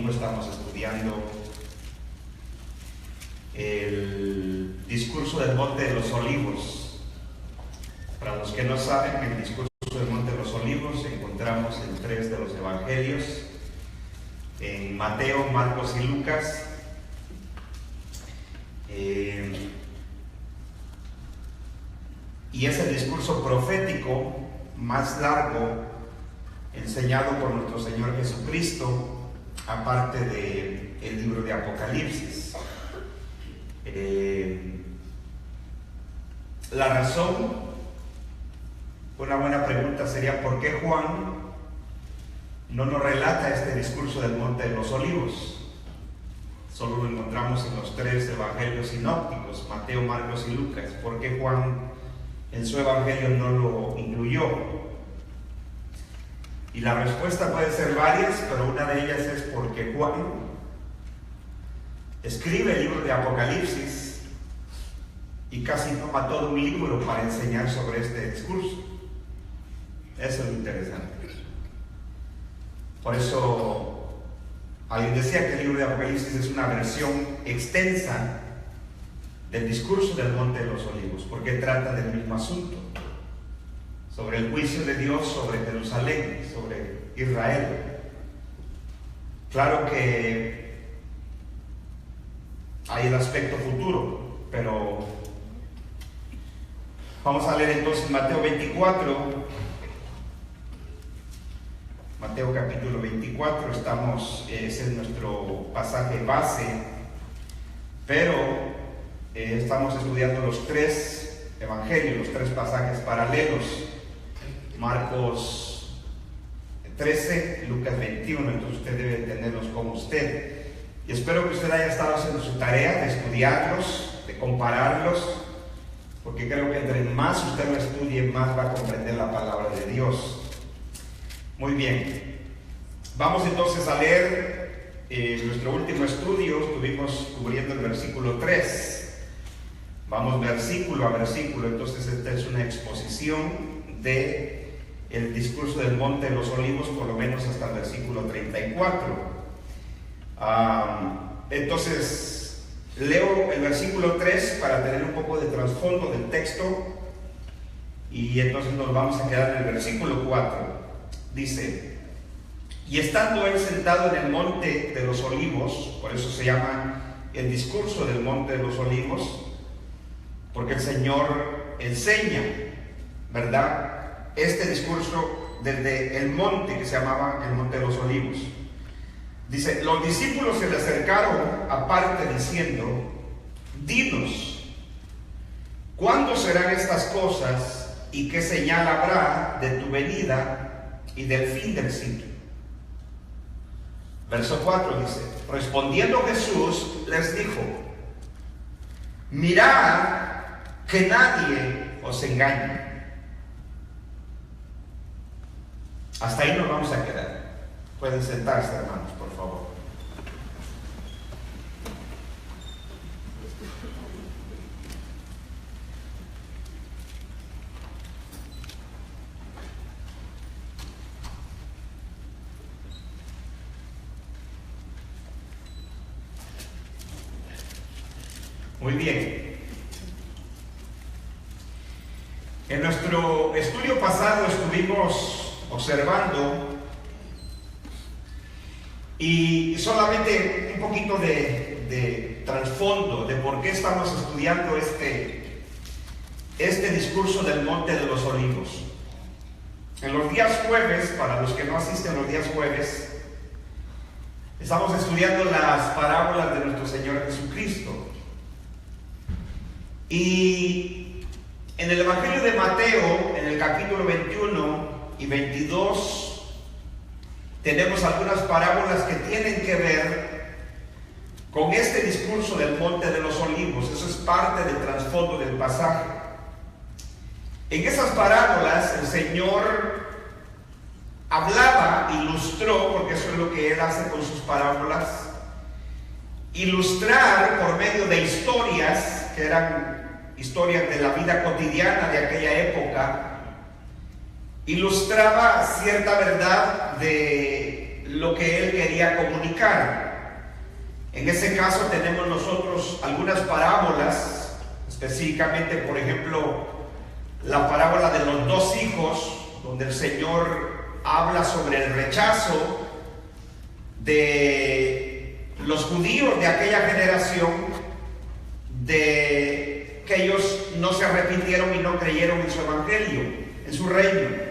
domingo estamos estudiando el discurso del Monte de los Olivos. Para los que no saben, el discurso del Monte de los Olivos encontramos en 3 de los evangelios, en Mateo, Marcos y Lucas. Y es el discurso profético más largo enseñado por nuestro Señor Jesucristo, aparte del libro de Apocalipsis. La razón, una buena pregunta sería: ¿por qué Juan no nos relata este discurso del Monte de los Olivos? Solo lo encontramos en los 3 evangelios sinópticos, Mateo, Marcos y Lucas. ¿Por qué Juan en su evangelio no lo incluyó? Y la respuesta puede ser varias, pero una de ellas es porque Juan escribe el libro de Apocalipsis y casi toma todo un libro para enseñar sobre este discurso. Eso es lo interesante. Por eso alguien decía que el libro de Apocalipsis es una versión extensa del discurso del Monte de los Olivos, porque trata del mismo asunto, sobre el juicio de Dios sobre Jerusalén, sobre Israel. Claro que hay el aspecto futuro, pero vamos a leer entonces Mateo 24, Mateo capítulo 24, ese es nuestro pasaje base, pero estamos estudiando los 3 evangelios, los 3 pasajes paralelos: Marcos 13, Lucas 21, entonces usted debe tenerlos con usted. Y espero que usted haya estado haciendo su tarea de estudiarlos, de compararlos, porque creo que entre más usted lo estudie, más va a comprender la palabra de Dios. Muy bien, vamos entonces a leer nuestro último estudio. Estuvimos cubriendo el versículo 3. Vamos versículo a versículo, entonces esta es una exposición de el discurso del Monte de los Olivos, por lo menos hasta el versículo 34. Entonces leo el versículo 3 para tener un poco de trasfondo del texto, y entonces nos vamos a quedar en el versículo 4. Dice: y estando él sentado en el Monte de los Olivos, por eso se llama el discurso del Monte de los Olivos, porque el Señor enseña, ¿verdad?, este discurso desde el monte que se llamaba el Monte de los Olivos. Dice: los discípulos se le acercaron aparte diciendo: dinos, ¿cuándo serán estas cosas y qué señal habrá de tu venida y del fin del siglo? Verso 4 dice: respondiendo Jesús les dijo: mirad que nadie os engañe. Hasta ahí nos vamos a quedar. Pueden sentarse, hermanos, por favor. Muy bien. En nuestro estudio pasado estuvimos observando, y solamente un poquito de trasfondo de por qué estamos estudiando este discurso del Monte de los Olivos. En los días jueves, para los que no asisten los días jueves, estamos estudiando las parábolas de nuestro Señor Jesucristo. Y en el Evangelio de Mateo, en el capítulo 21 y 22, tenemos algunas parábolas que tienen que ver con este discurso del Monte de los Olivos. Eso es parte del trasfondo del pasaje. En esas parábolas el Señor hablaba, ilustró, porque eso es lo que Él hace con sus parábolas, ilustrar por medio de historias que eran historias de la vida cotidiana de aquella época. Ilustraba cierta verdad de lo que él quería comunicar. En ese caso tenemos nosotros algunas parábolas, específicamente, por ejemplo, la parábola de los dos hijos, donde el Señor habla sobre el rechazo de los judíos de aquella generación, de que ellos no se arrepintieron y no creyeron en su evangelio, en su reino.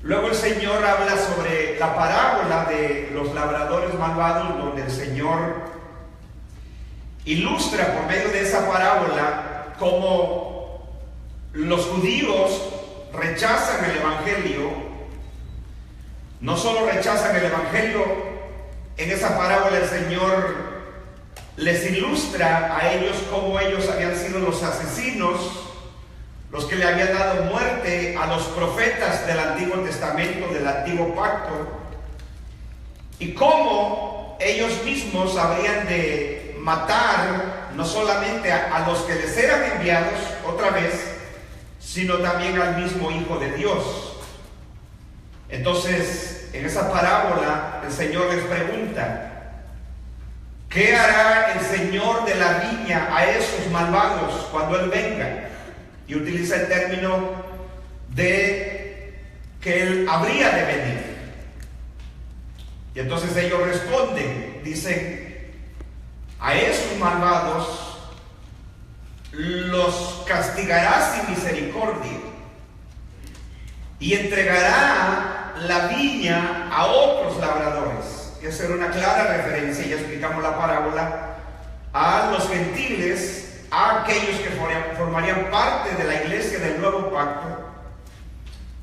Luego el Señor habla sobre la parábola de los labradores malvados, donde el Señor ilustra por medio de esa parábola cómo los judíos rechazan el evangelio. No solo rechazan el evangelio, en esa parábola el Señor les ilustra a ellos cómo ellos habían sido los asesinos, los que le habían dado muerte a los profetas del Antiguo Testamento, del Antiguo Pacto, y cómo ellos mismos habrían de matar no solamente a los que les eran enviados otra vez, sino también al mismo Hijo de Dios. Entonces, en esa parábola, el Señor les pregunta: ¿qué hará el Señor de la viña a esos malvados cuando Él venga? Y utiliza el término de que Él habría de venir. Y entonces ellos responden, dicen: a esos malvados los castigará sin misericordia y entregará la viña a otros labradores. Esa era una clara referencia, ya explicamos la parábola, a los gentiles, a aquellos que formarían parte de la iglesia del nuevo pacto.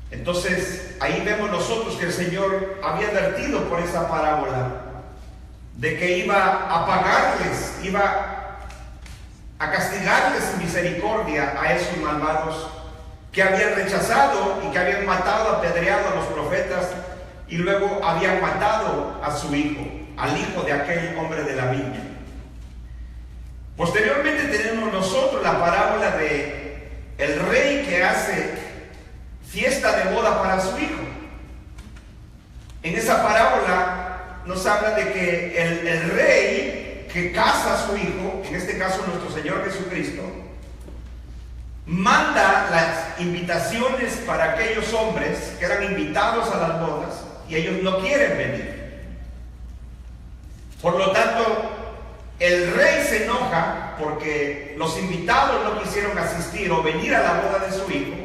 Entonces ahí vemos nosotros que el Señor había advertido por esa parábola de que iba a pagarles, iba a castigarles sin misericordia a esos malvados que habían rechazado y que habían matado, apedreado a los profetas, y luego habían matado a su hijo, al hijo de aquel hombre de la viña. Posteriormente tenemos nosotros la parábola de el rey que hace fiesta de boda para su hijo. En esa parábola nos habla de que el rey que casa a su hijo, en este caso nuestro Señor Jesucristo, manda las invitaciones para aquellos hombres que eran invitados a las bodas y ellos no quieren venir. Por lo tanto, el rey se enoja porque los invitados no quisieron asistir o venir a la boda de su hijo.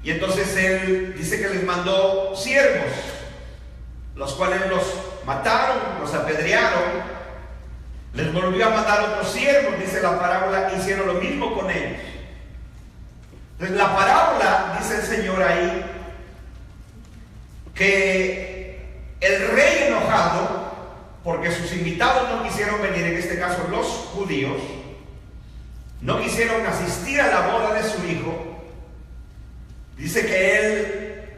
Y entonces él dice que les mandó siervos, los cuales los mataron, los apedrearon. Les volvió a mandar otros siervos, dice la parábola, hicieron lo mismo con ellos. Entonces la parábola, dice el Señor ahí, que el rey enojado, porque sus invitados no quisieron venir, en este caso los judíos, no quisieron asistir a la boda de su hijo, dice que él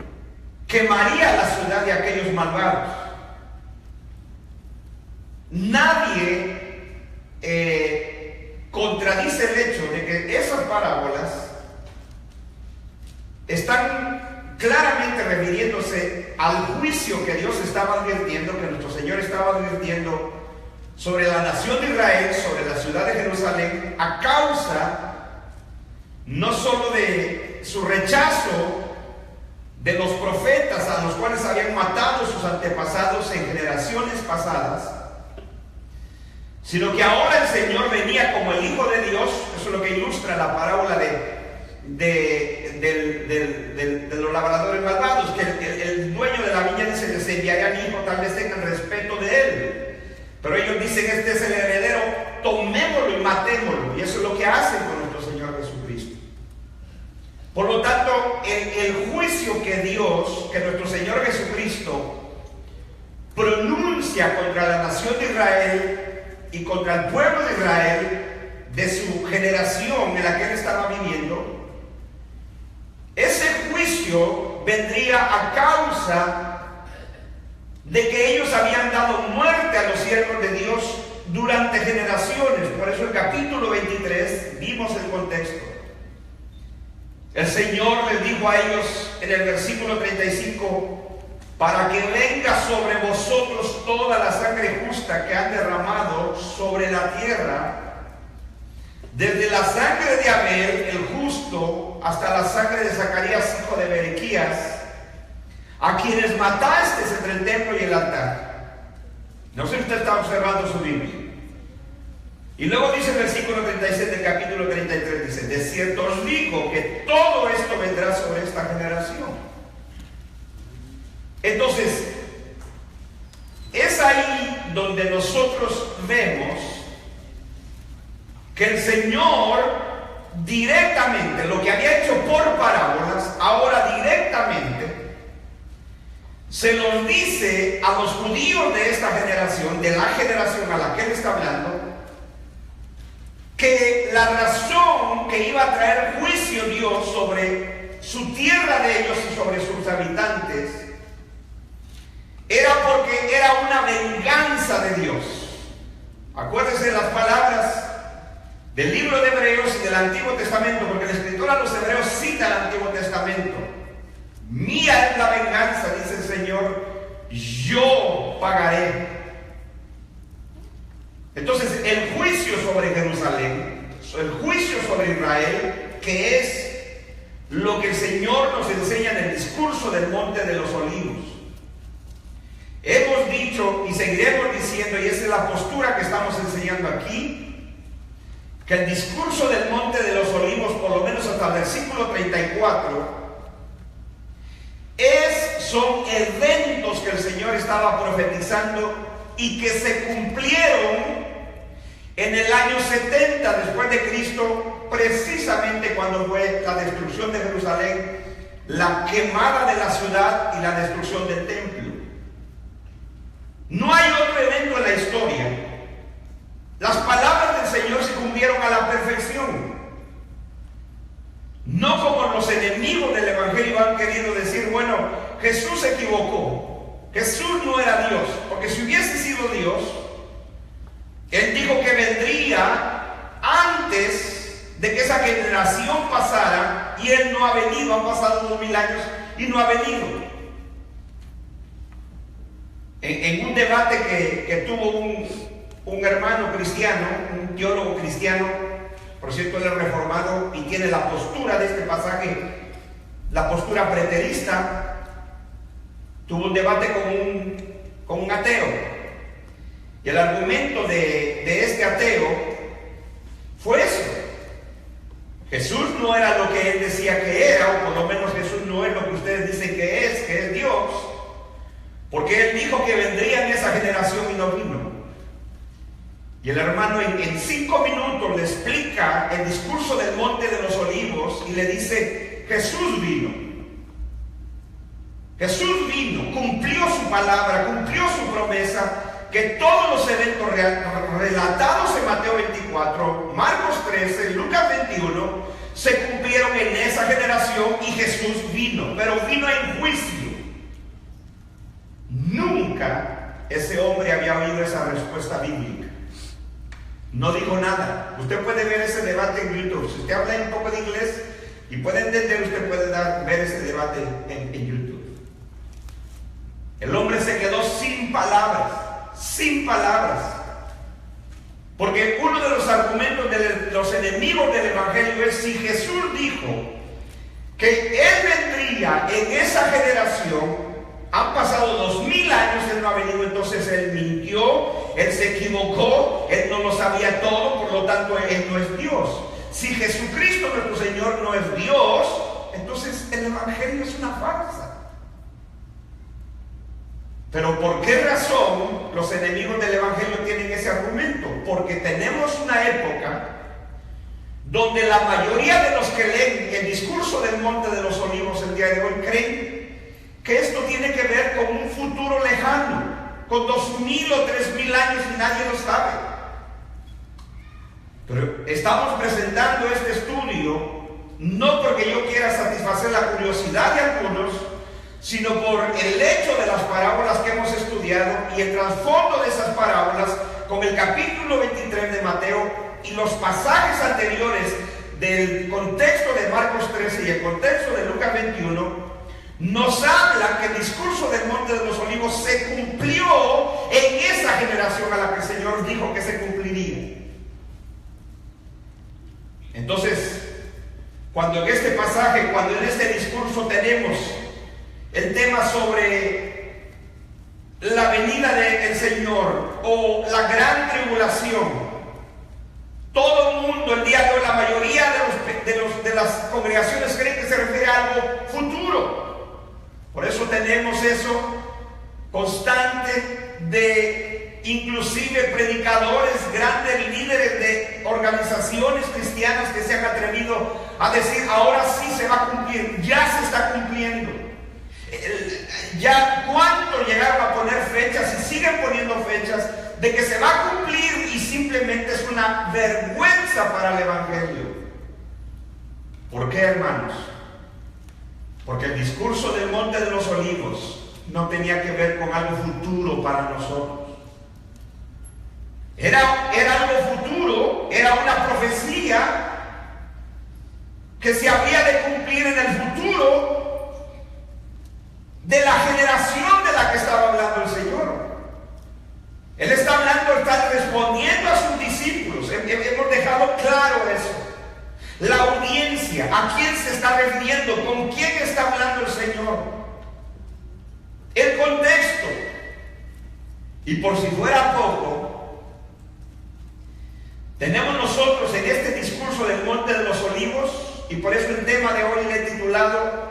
quemaría la ciudad de aquellos malvados. Nadie contradice el hecho de que esas parábolas están claramente refiriéndose al juicio que Dios estaba advirtiendo, que nuestro Señor estaba advirtiendo sobre la nación de Israel, sobre la ciudad de Jerusalén, a causa no solo de su rechazo de los profetas a los cuales habían matado sus antepasados en generaciones pasadas, sino que ahora el Señor venía como el Hijo de Dios. Eso es lo que ilustra la parábola de los labradores malvados, que el dueño de la viña dice: les enviaré a mi hijo, tal vez tengan respeto de él. Pero ellos dicen: este es el heredero, tomémoslo y matémoslo. Y eso es lo que hacen con nuestro Señor Jesucristo. Por lo tanto, el juicio que Dios, que nuestro Señor Jesucristo pronuncia contra la nación de Israel y contra el pueblo de Israel, de su generación en la que él estaba viviendo, ese juicio vendría a causa de que ellos habían dado muerte a los siervos de Dios durante generaciones. Por eso en el capítulo 23 vimos el contexto. El Señor les dijo a ellos en el versículo 35: para que venga sobre vosotros toda la sangre justa que han derramado sobre la tierra, desde la sangre de Abel, el justo, hasta la sangre de Zacarías, hijo de Berequías, a quienes matasteis entre el templo y el altar. No sé si usted está observando su Biblia. Y luego dice el versículo 36 del capítulo 33, dice: de cierto os digo que todo esto vendrá sobre esta generación. Entonces, es ahí donde nosotros vemos que el Señor directamente, lo que había hecho por parábolas, ahora directamente se los dice a los judíos de esta generación, de la generación a la que él está hablando, que la razón que iba a traer juicio Dios sobre su tierra de ellos y sobre sus habitantes era porque era una venganza de Dios. Acuérdense de las palabras del libro de Hebreos y del Antiguo Testamento, porque el escritor a los Hebreos cita el Antiguo Testamento. Mía es la venganza, dice el Señor, yo pagaré. Entonces, el juicio sobre Jerusalén, el juicio sobre Israel, que es lo que el Señor nos enseña en el discurso del Monte de los Olivos. Hemos dicho y seguiremos diciendo, y esa es la postura que estamos enseñando aquí, que el discurso del Monte de los Olivos, por lo menos hasta el versículo 34, son eventos que el Señor estaba profetizando y que se cumplieron en el año 70 después de Cristo, precisamente cuando fue la destrucción de Jerusalén, la quemada de la ciudad y la destrucción del templo. No hay otro evento en la historia. Las palabras del Señor se cumplieron a la perfección. No como los enemigos del Evangelio han querido decir, bueno, Jesús se equivocó. Jesús no era Dios, porque si hubiese sido Dios, Él dijo que vendría antes de que esa generación pasara, y Él no ha venido. Han pasado 2000 años y no ha venido. En un debate que tuvo un hermano cristiano, un teólogo cristiano, por cierto, él es reformado y tiene la postura de este pasaje, la postura preterista, tuvo un debate con un ateo. Y el argumento de este ateo fue eso. Jesús no era lo que él decía que era, o por lo menos Jesús no es lo que ustedes dicen que es Dios, porque él dijo que vendría en esa generación y no vino. Y el hermano en 5 minutos le explica el discurso del Monte de los Olivos y le dice: Jesús vino. Jesús vino, cumplió su palabra, cumplió su promesa, que todos los eventos relatados en Mateo 24, Marcos 13, Lucas 21, se cumplieron en esa generación y Jesús vino, pero vino en juicio. Nunca ese hombre había oído esa respuesta bíblica. No dijo nada. Usted puede ver ese debate en YouTube. Si usted habla un poco de inglés y puede entender, usted puede ver ese debate en YouTube. El hombre se quedó sin palabras. Sin palabras. Porque uno de los argumentos de los enemigos del Evangelio es: si Jesús dijo que Él vendría en esa generación, han pasado 2000 años, Él no ha venido, entonces Él mintió, Él se equivocó, Él no lo sabía todo, por lo tanto Él no es Dios. Si Jesucristo nuestro Señor no es Dios, entonces el Evangelio es una farsa. Pero ¿por qué razón los enemigos del Evangelio tienen ese argumento? Porque tenemos una época donde la mayoría de los que leen el discurso del Monte de los Olivos el día de hoy creen que esto tiene que ver con un futuro lejano, con 2000 o 3000 años y nadie lo sabe. Pero estamos presentando este estudio no porque yo quiera satisfacer la curiosidad de algunos, sino por el hecho de las parábolas que hemos estudiado y el trasfondo de esas parábolas con el capítulo 23 de Mateo y los pasajes anteriores del contexto de Marcos 13 y el contexto de Lucas 21, nos habla que el discurso del Monte de los Olivos se cumplió en esa generación a la que el Señor dijo que se cumpliría. Entonces, cuando en este pasaje, cuando en este discurso tenemos el tema sobre la venida del Señor o la gran tribulación, todo el mundo, el día de hoy, la mayoría de las congregaciones creen que se refiere a algo futuro. Por eso tenemos eso constante de inclusive predicadores, grandes líderes de organizaciones cristianas que se han atrevido a decir, ahora sí se va a cumplir, ya se está cumpliendo. Ya cuánto llegaron a poner fechas y siguen poniendo fechas de que se va a cumplir, y simplemente es una vergüenza para el Evangelio. ¿Por qué, hermanos? Porque el discurso del Monte de los Olivos no tenía que ver con algo futuro para nosotros. Era algo futuro, era una profecía que se había de cumplir en el futuro de la generación de la que estaba hablando el Señor. Él está hablando, está respondiendo a sus discípulos. Hemos dejado claro eso. La audiencia, ¿a quién se está refiriendo? ¿Con quién está hablando el Señor? El contexto. Y por si fuera poco, tenemos nosotros en este discurso del Monte de los Olivos, y por eso el tema de hoy le he titulado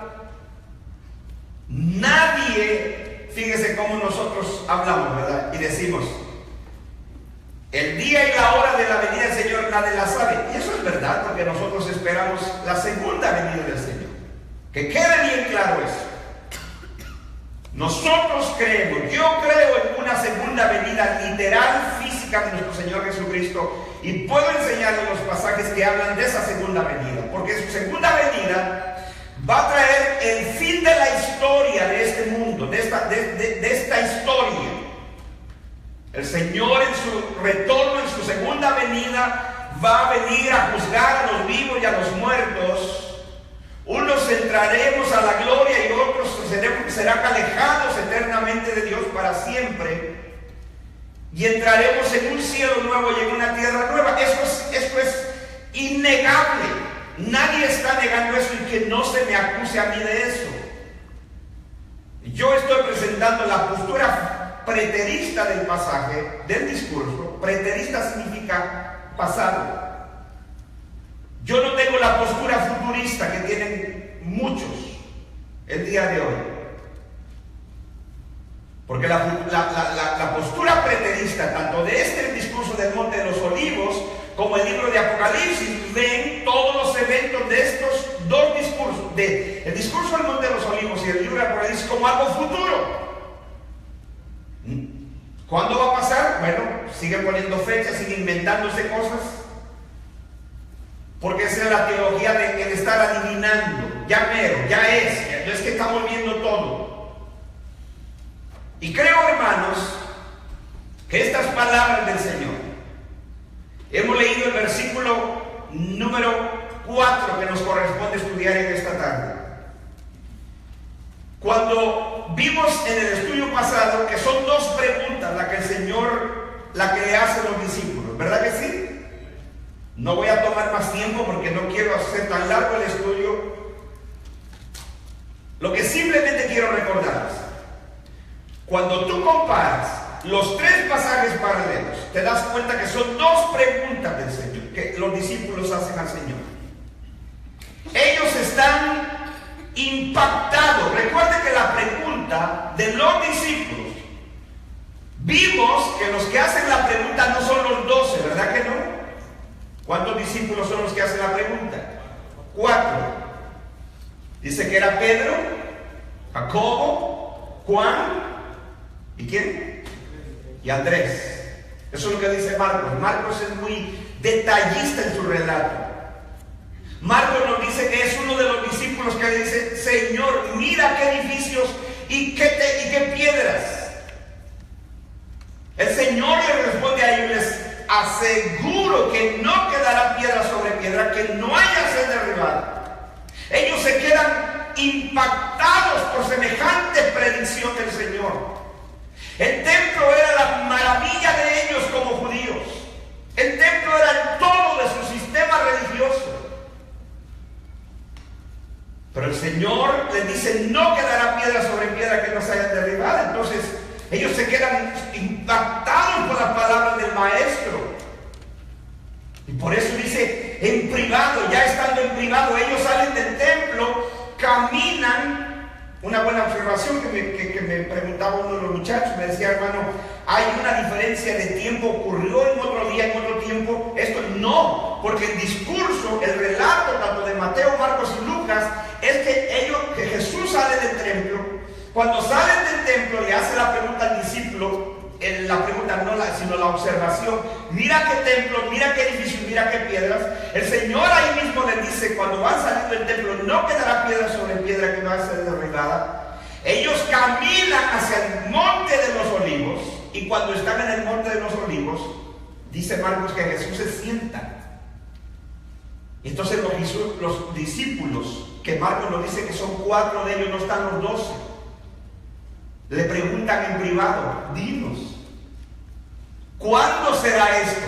Nadie, fíjese cómo nosotros hablamos, ¿verdad? Y decimos, el día y la hora de la venida del Señor nadie la sabe. Y eso es verdad, porque nosotros esperamos la segunda venida del Señor. Que quede bien claro eso. Nosotros creemos, yo creo en una segunda venida literal, física de nuestro Señor Jesucristo, y puedo enseñarles los pasajes que hablan de esa segunda venida, porque su segunda venida va a traer el fin de la historia de este mundo, de esta historia. El Señor en su retorno, en su segunda venida, va a venir a juzgar a los vivos y a los muertos. Unos entraremos a la gloria y otros serán alejados eternamente de Dios para siempre. Y entraremos en un cielo nuevo y en una tierra nueva. Esto es innegable. Nadie está negando eso, y que no se me acuse a mí de eso. Yo estoy presentando la postura preterista del pasaje, del discurso. Preterista significa pasado. Yo no tengo la postura futurista que tienen muchos el día de hoy. Porque la postura preterista, tanto de este discurso del Monte de los Olivos, como el libro de Apocalipsis, ven todos los eventos de estos dos discursos, el discurso del Monte de los Olivos y el libro de Apocalipsis, como algo futuro. ¿Cuándo va a pasar? Bueno, siguen poniendo fechas, siguen inventándose cosas. Porque esa es la teología de el estar adivinando. Ya mero, ya es. No es que estamos viendo todo. Y creo, hermanos, que estas palabras del Señor, hemos leído el versículo número 4 que nos corresponde estudiar en esta tarde. Cuando vimos en el estudio pasado que son dos preguntas la que el Señor le hace a los discípulos, ¿verdad que sí? No voy a tomar más tiempo porque no quiero hacer tan largo el estudio. Lo que simplemente quiero recordarles, cuando tú comparas los tres pasajes paralelos, te das cuenta que son dos preguntas del Señor que los discípulos hacen al Señor. Ellos están impactados. Recuerden que la pregunta de los discípulos, vimos que los que hacen la pregunta no son los 12, ¿verdad que no? ¿Cuántos discípulos son los que hacen la pregunta? 4. Dice que era Pedro, Jacobo, Juan, ¿y quién? Y Andrés. Eso es lo que dice Marcos. Marcos es muy detallista en su relato. Marcos nos dice que es uno de los discípulos que le dice: Señor, mira qué edificios y qué piedras. El Señor le responde a ellos: les aseguro que no quedará piedra sobre piedra, que no haya ser derribada. Ellos se quedan impactados por semejante predicción del Señor. El templo era la maravilla de ellos como judíos. El templo era el todo de su sistema religioso. Pero el Señor les dice: no quedará piedra sobre piedra que no se haya derribada. Entonces ellos se quedan impactados por las palabras del Maestro. Y por eso dice en privado, ya estando en privado, ellos salen del templo, caminan. Una buena observación que me preguntaba uno de los muchachos, me decía: hermano, ¿hay una diferencia de tiempo? ¿Ocurrió en otro día, en otro tiempo? Esto no, porque el discurso, el relato tanto de Mateo, Marcos y Lucas es que Jesús sale del templo. Cuando salen del templo le hace la pregunta al discípulo, la pregunta sino la observación: mira qué templo, mira qué edificio, mira qué piedras. El Señor ahí mismo les dice: cuando van saliendo del templo no quedará piedra sobre piedra que no va a ser derribada. Ellos caminan hacia el monte de los olivos, y cuando están en el monte de los olivos, dice Marcos que Jesús se sienta. Entonces los discípulos, que Marcos nos dice que son 4 de ellos, no están los 12, le preguntan en privado: dinos, ¿cuándo será esto?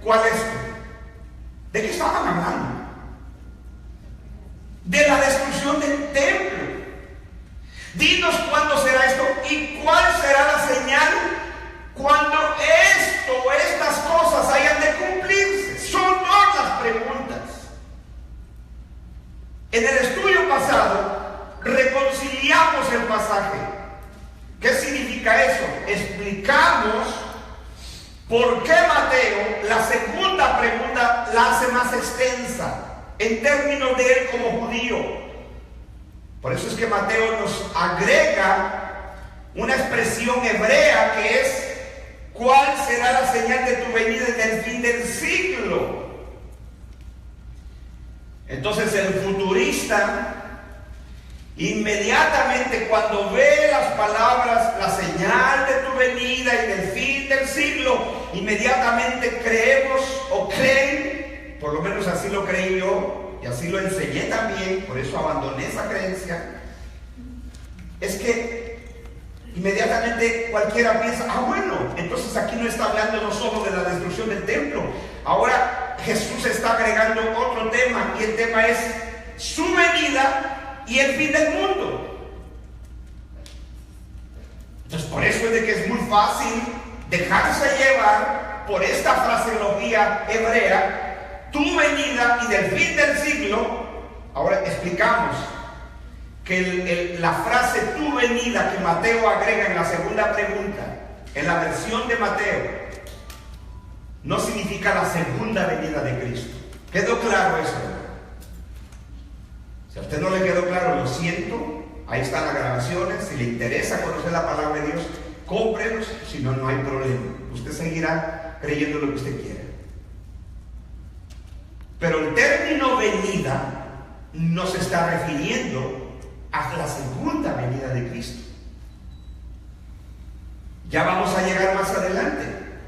¿Cuál es esto? ¿De qué estaban hablando? De la destrucción del templo. Dinos cuándo será esto y cuál será la señal cuando estas cosas hayan de cumplirse. Son otras preguntas. En el estudio pasado reconciliamos el pasaje. ¿Qué significa eso? Explicamos por qué Mateo la segunda pregunta la hace más extensa en términos de él como judío. Por eso es que Mateo nos agrega una expresión hebrea que es: ¿cuál será la señal de tu venida en el fin del siglo? Entonces el futurista inmediatamente, cuando ve las palabras, la señal de tu venida y del fin del siglo, inmediatamente creemos o creen, por lo menos así lo creí yo y así lo enseñé también, por eso abandoné esa creencia. Es que inmediatamente cualquiera piensa: bueno, entonces aquí no está hablando no solo de la destrucción del templo, ahora Jesús está agregando otro tema, y el tema es su venida y el fin del mundo. Entonces por eso es de que es muy fácil dejarse llevar por esta fraseología hebrea: tu venida y del fin del siglo. Ahora explicamos que la frase tu venida que Mateo agrega en la segunda pregunta, en la versión de Mateo, no significa la segunda venida de Cristo. ¿Quedó claro eso? Si a usted no le quedó claro, lo siento. Ahí están las grabaciones. Si le interesa conocer la palabra de Dios, cómprelos. Si no, no hay problema. Usted seguirá creyendo lo que usted quiera. Pero el término venida no se está refiriendo a la segunda venida de Cristo. Ya vamos a llegar más adelante,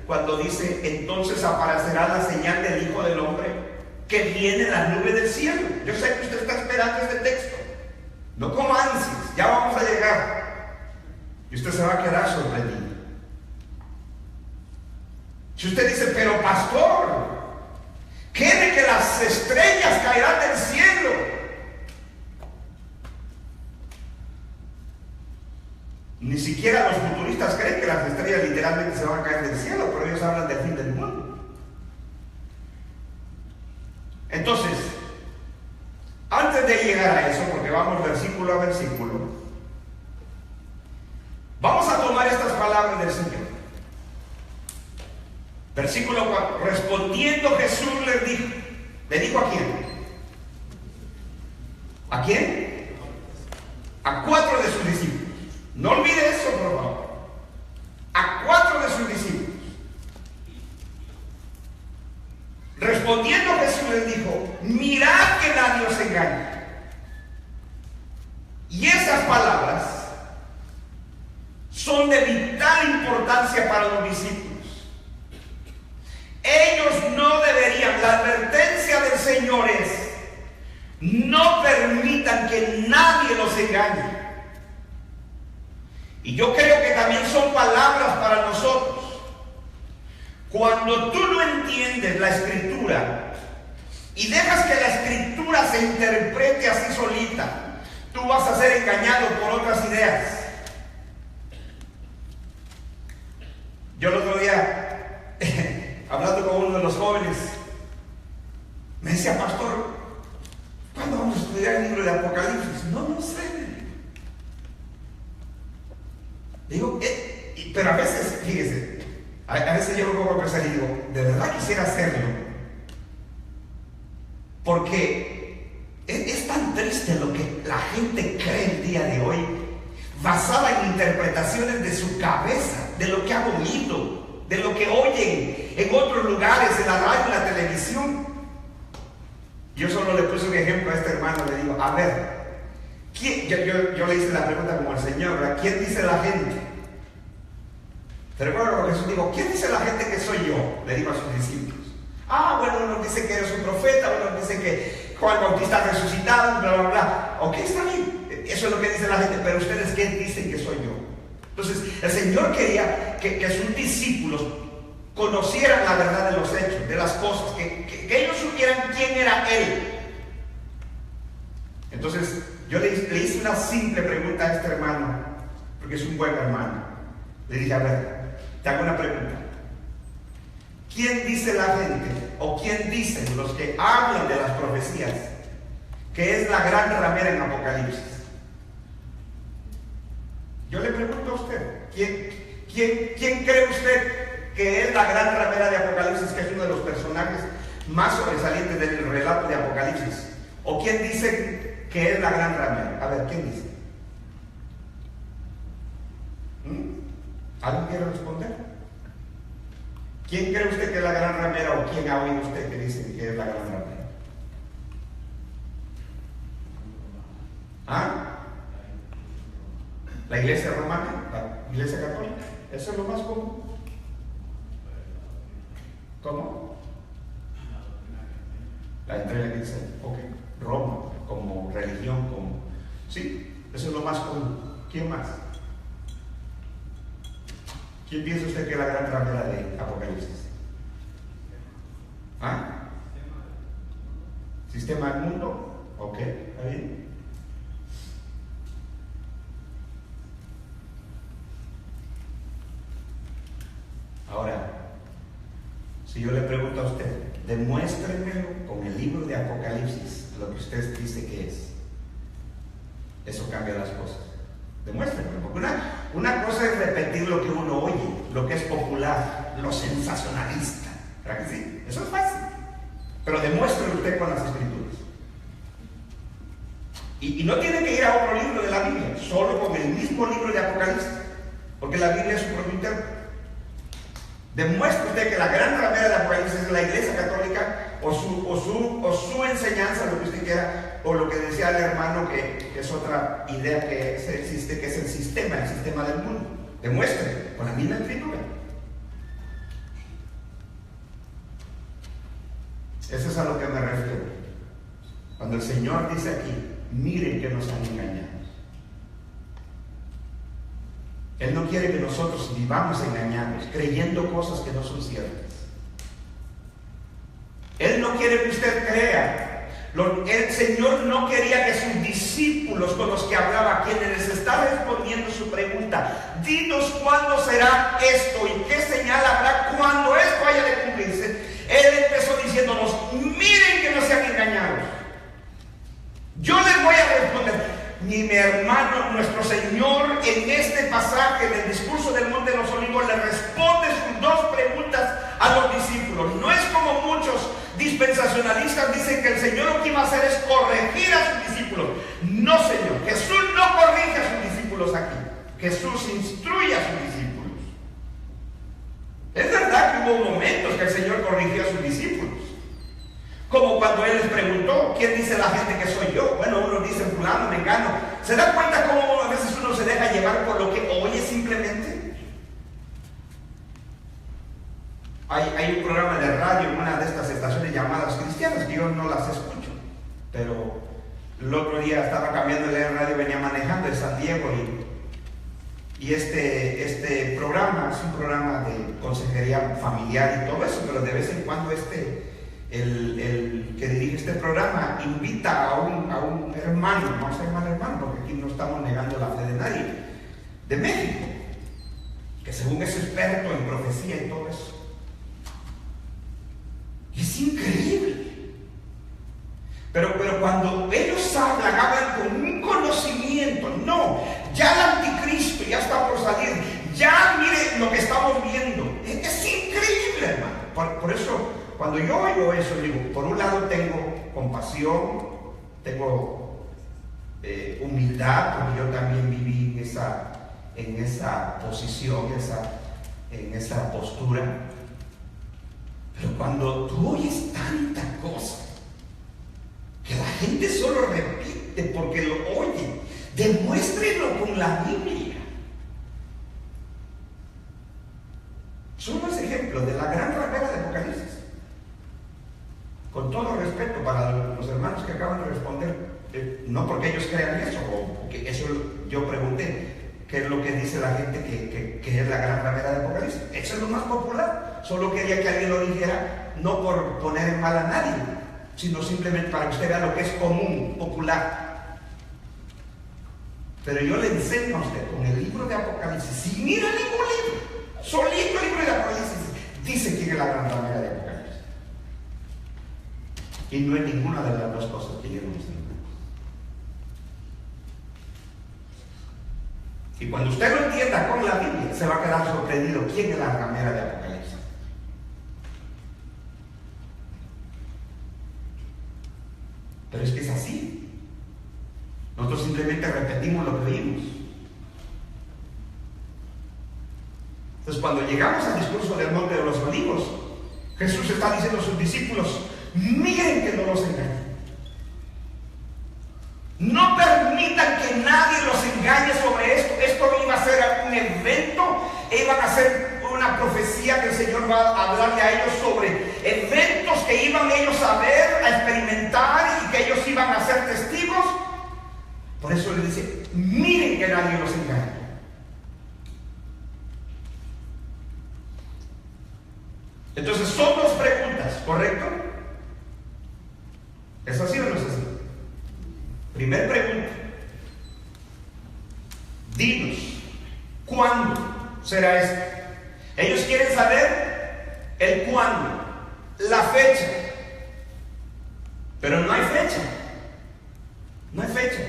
cuando dice: entonces aparecerá la señal del Hijo del Hombre que viene en las nubes del cielo. Yo sé que usted está esperando este texto. No como ansias, ya vamos a llegar. Y usted se va a quedar sorprendido. Si usted dice: pero pastor, ¿qué de que las estrellas caerán del cielo? Ni siquiera los futuristas creen que las estrellas literalmente se van a caer del cielo, pero ellos hablan del fin del mundo. Entonces, antes de llegar a eso, porque vamos versículo a versículo, vamos a tomar estas palabras del Señor. Versículo 4: respondiendo Jesús ¿le dijo a quién? ¿A quién? A 4 de sus discípulos. No olvide eso, por favor. A 4 de sus discípulos. Respondiendo Jesús les dijo: mirad que nadie os engañe. Y esas palabras son de vital importancia para los discípulos. Ellos no deberían, la advertencia del Señor es: No permitan que nadie los engañe. Y yo creo que también son palabras para nosotros. Cuando tú no entiendes la Escritura y dejas que la Escritura se interprete así solita, tú vas a ser engañado por otras ideas. Yo el otro día, hablando con uno de los jóvenes, me decía: pastor, ¿cuándo vamos a estudiar el libro de Apocalipsis? No sé. Digo, pero a veces, fíjese, a veces yo me pongo a pensar y digo, de verdad quisiera hacerlo, porque es tan triste lo que la gente cree el día de hoy, basada en interpretaciones de su cabeza, de lo que ha oído, de lo que oyen en otros lugares, en la radio, en la televisión. Yo solo le puse un ejemplo a este hermano, le digo: a ver, yo le hice la pregunta como al Señor, ¿verdad? ¿Quién dice la gente? ¿Te recuerdas lo que Jesús dijo? ¿Quién dice la gente que soy yo? Le digo a sus discípulos. Bueno, unos dicen que eres un profeta, otros dicen que Juan Bautista ha resucitado, bla, bla, bla. Ok, está bien, eso es lo que dice la gente, pero ustedes, ¿quién dicen que soy yo? Entonces, el Señor quería que sus discípulos conocieran la verdad de los hechos, de las cosas, que ellos supieran quién era Él. Entonces, yo le hice una simple pregunta a este hermano, porque es un buen hermano. Le dije: a ver, te hago una pregunta. ¿Quién dice la gente, o quién dicen los que hablan de las profecías, que es la gran ramera en Apocalipsis? Yo le pregunto a usted, ¿quién cree usted que es la gran ramera de Apocalipsis, que es uno de los personajes más sobresalientes del relato de Apocalipsis? ¿O quién dice que es la gran ramera? A ver, ¿quién dice? ¿Alguien quiere responder? ¿Quién cree usted que es la gran ramera, o quién ha oído usted que dice que es la gran ramera? ¿La iglesia romana? ¿La iglesia católica? Eso es lo más común. ¿Cómo? La entrega que dice, ok, Roma, como religión, como... Sí, eso es lo más común. ¿Quién más? ¿Quién piensa usted que es la gran ramera de Apocalipsis? ¿Sistema del mundo? Ok, está bien. Ahora, si yo le pregunto a usted, demuéstrenmelo con el libro de Apocalipsis, lo que usted dice que es. Eso cambia las cosas. Demuéstrenmelo, porque una cosa es repetir lo que uno oye, lo que es popular, lo sensacionalista. ¿Verdad que sí? Eso es fácil. Pero demuéstrelo usted con las Escrituras. Y no tiene que ir a otro libro de la Biblia, solo con el mismo libro de Apocalipsis, porque la Biblia es su propio intérprete. Demuestre usted que la gran ramera de Apocalipsis es la Iglesia Católica, o su enseñanza, lo que usted quiera, o lo que decía el hermano, que es otra idea que existe, que es el sistema del mundo. Demuestre con la misma Escritura. Eso es a lo que me refiero. Cuando el Señor dice aquí, miren que nos han engañado. Él no quiere que nosotros vivamos engañados, creyendo cosas que no son ciertas. Él no quiere que usted crea. El Señor no quería que sus discípulos con los que hablaba, quienes les está respondiendo su pregunta, dinos cuándo será esto y qué señal habrá cuando esto haya de cumplirse. Él empezó diciéndonos, miren que no sean engañados. Yo les voy a responder. Mi hermano, nuestro Señor, en este pasaje del discurso del Monte de los Olivos, le responde sus dos preguntas a los discípulos. No es como muchos dispensacionalistas dicen que el Señor lo que iba a hacer es corregir a sus discípulos. No, Señor, Jesús no corrige a sus discípulos aquí. Jesús instruye a sus discípulos. Es verdad que hubo momentos que el Señor corrigió a sus discípulos. Como cuando Él les preguntó, ¿quién dice la gente que soy yo? Bueno, uno dice fulano, mengano. ¿Se da cuenta cómo a veces uno se deja llevar por lo que oye simplemente? Hay un programa de radio en una de estas estaciones llamadas cristianas, que yo no las escucho, pero El otro día estaba cambiando de radio, venía manejando de San Diego y este programa es un programa de consejería familiar y todo eso, pero de vez en cuando el que dirige este programa invita a un hermano, vamos a llamar hermano porque aquí no estamos negando la fe de nadie, de México, que según es experto en profecía y todo eso. Y es increíble. Pero cuando ellos hablan con un conocimiento, no, ya el anticristo ya está por salir, ya mire lo que estamos viendo, es increíble, hermano. Por eso, cuando yo oigo eso, digo, por un lado tengo compasión, tengo humildad, porque yo también viví en esa posición, en esa postura. Pero cuando tú oyes tanta cosa, que la gente solo repite porque lo oye, demuéstrenlo con la Biblia. Son los ejemplos de la gran ramera de Apocalipsis. Con todo respeto para los hermanos que acaban de responder, no porque ellos crean eso, o porque eso yo pregunté, ¿qué es lo que dice la gente que es la gran ramera de Apocalipsis? Eso es lo más popular. Solo quería que alguien lo dijera, no por poner en mal a nadie, sino simplemente para que usted vea lo que es común, popular. Pero yo le enseño a usted con el libro de Apocalipsis, si mira ningún libro, solito el libro de Apocalipsis, dice quién es la gran ramera de Apocalipsis. Y no es ninguna de las dos cosas que yo no enseño. Y cuando usted lo entienda con la Biblia, se va a quedar sorprendido quién es la ramera de Apocalipsis. Pero es que es así. Nosotros simplemente repetimos lo que vimos. Entonces, cuando llegamos al discurso del Monte de los Olivos, Jesús está diciendo a sus discípulos: miren que no los engañen. No permitan que nadie los engañe sobre esto. Esto iba a ser un evento, iban a ser una profecía que el Señor va a hablarle a ellos sobre eventos que iban ellos a ver, a experimentar y que ellos iban a ser testigos. Por eso le dice: miren que nadie los engañe. Entonces son dos preguntas, ¿correcto? ¿Es así o no es así? Primer pregunta: dinos, ¿cuándo será esto? Ellos quieren saber el cuándo, la fecha. Pero no hay fecha. No hay fecha.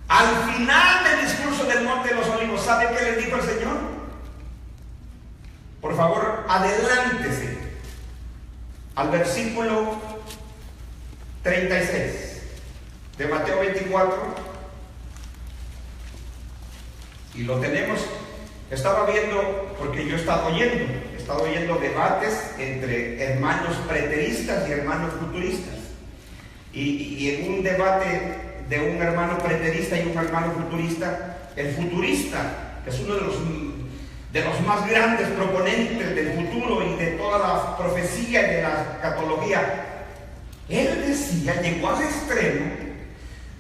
Al final del discurso del Monte de los Olivos, ¿sabe qué les dijo el Señor? Por favor, adelántese al versículo 36 de Mateo 24. Y lo tenemos. Estaba viendo, porque yo he estado oyendo debates entre hermanos preteristas y hermanos futuristas. Y en un debate de un hermano preterista y un hermano futurista, el futurista, que es uno de los más grandes proponentes del futuro y de toda la profecía y de la escatología, él decía, llegó al extremo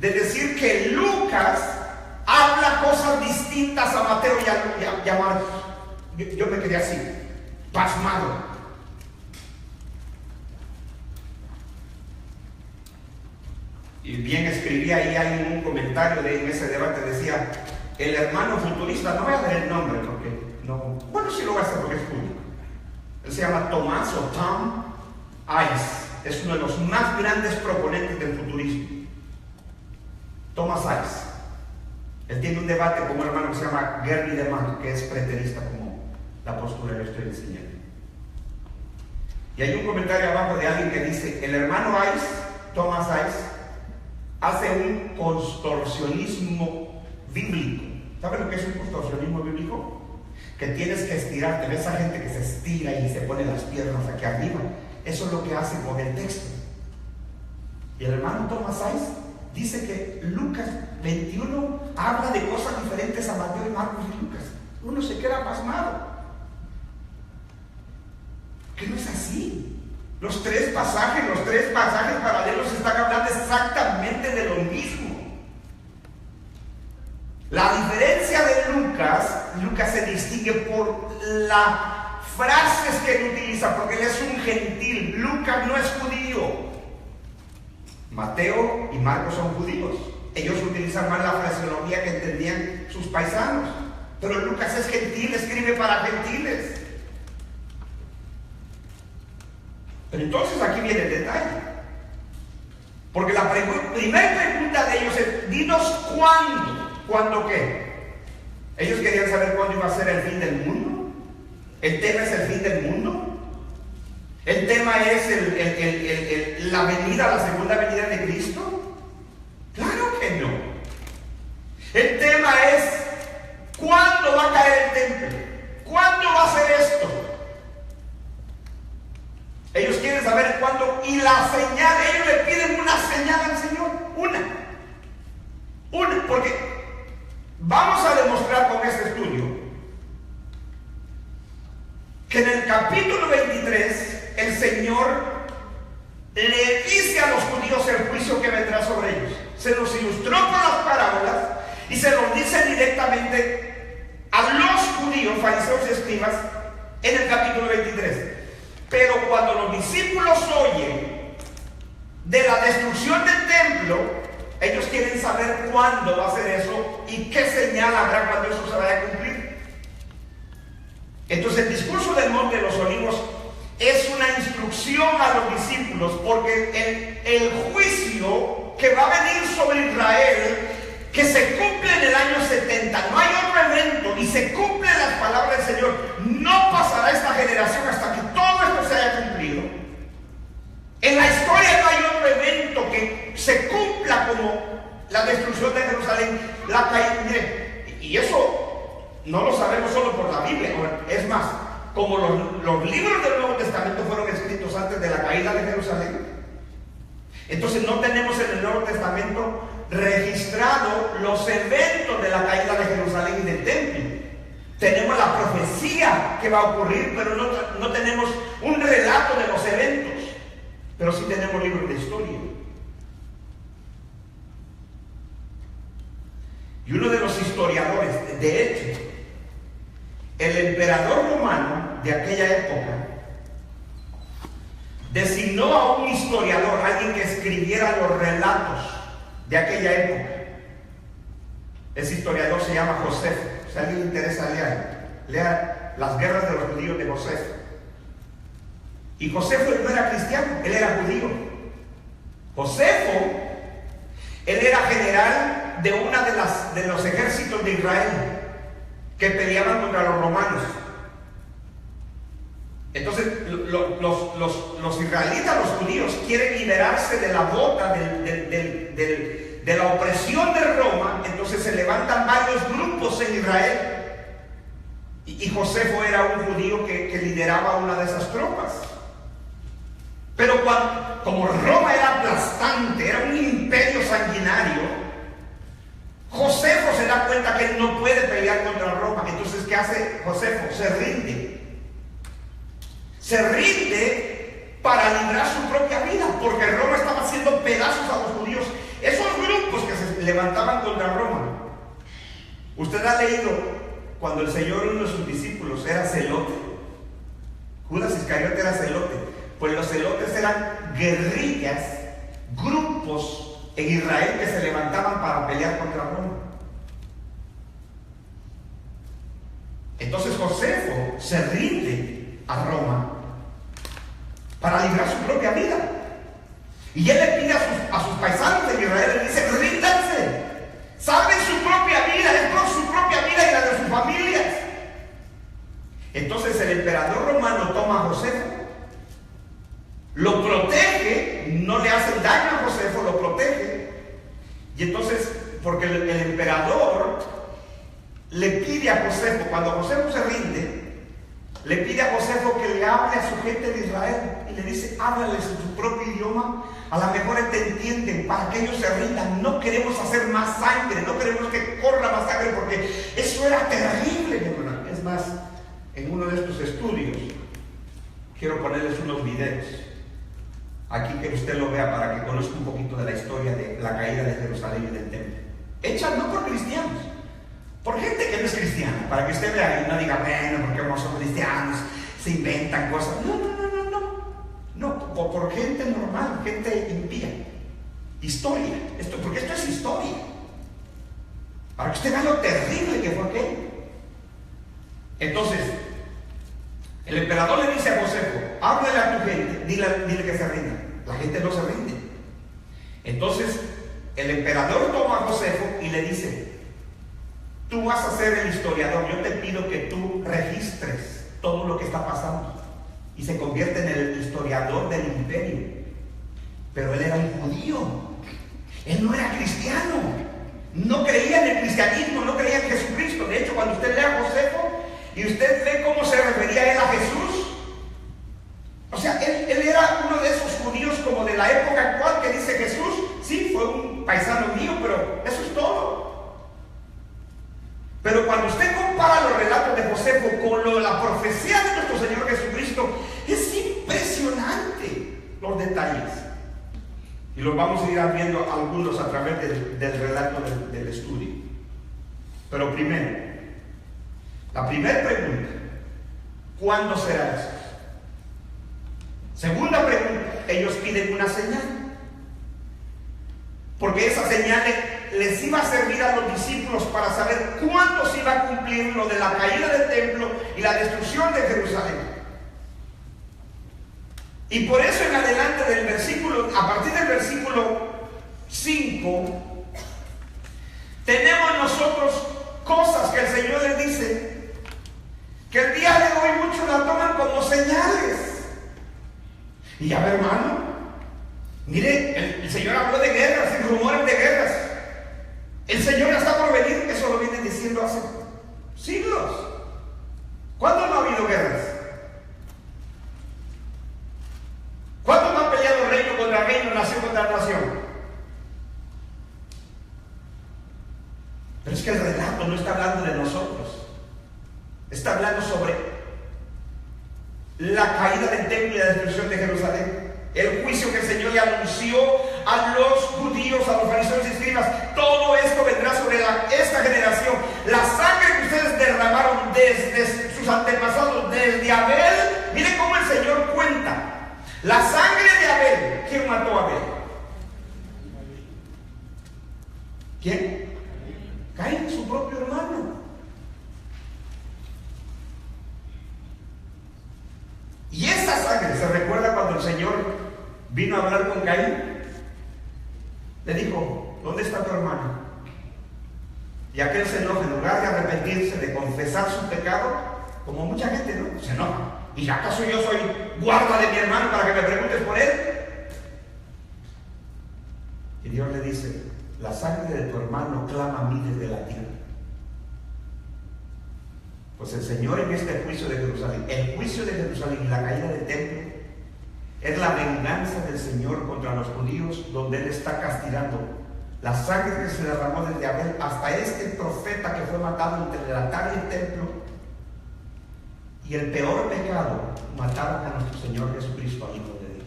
de decir que Lucas habla cosas distintas a Mateo y a Marcos. Yo me quedé así, pasmado. Y bien escribí ahí, hay un comentario en ese debate, decía: el hermano futurista, no voy a dar el nombre porque no, bueno, sí lo voy a hacer porque es público. Él se llama Tomás o Tom Ice, es uno de los más grandes proponentes del futurismo. Thomas Ice. Él tiene un debate con un hermano que se llama Gary DeMar, que es preterista como la postura que estoy enseñando. Y hay un comentario abajo de alguien que dice: el hermano Ice, Thomas Ice, hace un contorsionismo bíblico. ¿Sabes lo que es un contorsionismo bíblico? Que tienes que estirarte. ¿Ves a gente que se estira y se pone las piernas aquí arriba? Eso es lo que hace con el texto. Y el hermano Thomas Ice dice que Lucas 21 habla de cosas diferentes a Mateo y Marcos y Lucas. Uno se queda pasmado. Que no es así. Los tres pasajes paralelos están hablando exactamente de lo mismo. La diferencia de Lucas se distingue por las frases que él utiliza, porque él es un gentil. Lucas no es judío. Mateo y Marcos son judíos. Ellos utilizan más la fraseología que entendían sus paisanos. Pero Lucas es gentil, escribe para gentiles. Pero entonces aquí viene el detalle. Porque la primera pregunta de ellos es: dinos cuándo. ¿Cuándo qué? Ellos querían saber cuándo iba a ser el fin del mundo. ¿El tema es el fin del mundo? ¿El tema es la venida, la segunda venida de Cristo? Claro que no. El tema es: ¿cuándo va a caer el templo? ¿Cuándo va a ser esto? Ellos quieren saber cuándo, y la señal, ellos le piden una señal al Señor. Una, porque vamos a demostrar con este estudio que en el capítulo 23 el Señor le dice a los judíos el juicio que vendrá sobre ellos. Se los ilustró con las parábolas y se los dice directamente a los judíos, fariseos y escribas, en el capítulo 23. Pero cuando los discípulos oyen de la destrucción del templo, ellos quieren saber cuándo va a ser eso y qué señal habrá cuando eso se vaya a cumplir. Entonces el discurso del Monte de los Olivos es una instrucción a los discípulos, porque el juicio que va a venir sobre Israel, que se cumple en el año 70, no hay otro evento, y se cumplen las palabras del Señor: no pasará esta generación hasta que todo esto se haya cumplido. En la historia no hay otro evento que se cumpla como la destrucción de Jerusalén, la caída. Mire, y eso no lo sabemos solo por la Biblia. Es más, como los libros del Nuevo Testamento fueron escritos antes de la caída de Jerusalén, entonces no tenemos en el Nuevo Testamento registrado los eventos de la caída de Jerusalén y del templo. Tenemos la profecía que va a ocurrir, pero no tenemos un relato de los eventos. Pero sí tenemos libros de historia. Y uno de los historiadores, de hecho, el emperador romano de aquella época, designó a un historiador, alguien que escribiera los relatos de aquella época. Ese historiador se llama Josefo. Si a alguien le interesa, lea Las guerras de los judíos de Josefo. Y Josefo no era cristiano, él era judío. Josefo, él era general de una de los ejércitos de Israel que peleaban contra los romanos. Entonces los israelitas, los judíos, quieren liberarse de la bota de la opresión de Roma. Entonces se levantan varios grupos en Israel, y Josefo era un judío que lideraba una de esas tropas. Pero como Roma era aplastante, era un imperio sanguinario, Josefo se da cuenta que él no puede pelear contra Roma. Entonces, ¿qué hace Josefo? Se rinde. Se rinde para librar su propia vida, porque Roma estaba haciendo pedazos a los judíos. Esos grupos que se levantaban contra Roma. ¿Usted ha leído cuando el Señor, uno de sus discípulos, era celote? Judas Iscariote era celote. Pues los celotes eran guerrillas, grupos en Israel que se levantaban para pelear contra Roma. Entonces Josefo se rinde a Roma para librar su propia vida. Y él le pide a sus paisanos de Israel, le dice: ríndanse, salven su propia vida, es por su propia vida y la de sus familias. Entonces el emperador romano toma a Josefo, lo protege, no le hacen daño a Josefo, lo protege. Y entonces, porque el emperador le pide a Josefo, cuando Josefo se rinde, le pide a Josefo que le hable a su gente de Israel y le dice: háblales en su propio idioma, a lo mejor te entienden, para que ellos se rindan. No queremos hacer más sangre, no queremos que corra más sangre, porque eso era terrible, mi hermano. Es más, en uno de estos estudios quiero ponerles unos videos aquí que usted lo vea para que conozca un poquito de la historia de la caída de Jerusalén y del templo. Hechas no por cristianos, por gente que no es cristiana, para que usted vea y no diga, bueno, porque no son cristianos, se inventan cosas. No, por gente normal, gente impía. Historia, porque esto es historia. Para que usted vea lo terrible que fue aquello. Entonces, el emperador le dice a Josefo, háblale a tu gente, dile que se rinda. La gente no se rinde. Entonces, el emperador toma a Josefo y le dice, tú vas a ser el historiador, yo te pido que tú registres todo lo que está pasando. Y se convierte en el historiador del imperio. Pero él era un judío, él no era cristiano, no creía en el cristianismo, no creía en Jesucristo. De hecho, cuando usted lee a Josefo y usted ve cómo se refería él a Jesús, o sea, él era uno de esos judíos como de la época actual que dice Jesús, sí, fue un paisano mío, pero eso es todo. Pero cuando usted compara los relatos de Josefo con la profecía de nuestro Señor Jesucristo, es impresionante los detalles. Y los vamos a ir viendo algunos a través del relato del estudio. Pero primero, la primera pregunta, ¿cuándo será eso? Segunda pregunta, ellos piden una señal. Porque esa señal les iba a servir a los discípulos para saber cuándo se iba a cumplir lo de la caída del templo y la destrucción de Jerusalén. Y por eso en adelante a partir del versículo 5, tenemos nosotros cosas que el Señor les dice, que el día de hoy muchos la toman como señales. Y ya ve, hermano, mire, el Señor habló de guerras y rumores de guerras. El Señor ya está por venir, eso lo vienen diciendo hace siglos. ¿Cuándo no ha habido guerras? ¿Cuándo no han peleado reino contra reino, nación contra nación? Pero es que el relato no está hablando de nosotros, está hablando sobre la caída del templo y la destrucción de Jerusalén, el juicio que el Señor le anunció a los judíos, a los fariseos y escribas. Todo esto vendrá sobre esta generación. La sangre que ustedes derramaron desde sus antepasados, desde Abel. Mire cómo el Señor cuenta la sangre de Abel. ¿Quién mató a Abel? ¿Quién? Caín, su propio hermano. Y esa sangre, ¿se recuerda cuando el Señor vino a hablar con Caín? Le dijo, ¿dónde está tu hermano? Y aquel se enoja, en lugar de arrepentirse, de confesar su pecado, como mucha gente, ¿no? Se enoja. ¿Y acaso yo soy guarda de mi hermano para que me preguntes por él? Y Dios le dice, la sangre de tu hermano clama a mí desde la tierra. Pues el Señor en este juicio de Jerusalén, el juicio de Jerusalén y la caída del templo, es la venganza del Señor contra los judíos, donde Él está castigando la sangre que se derramó desde Abel hasta este profeta que fue matado entre el altar y el templo. Y el peor pecado, mataron a nuestro Señor Jesucristo, al Hijo de Dios.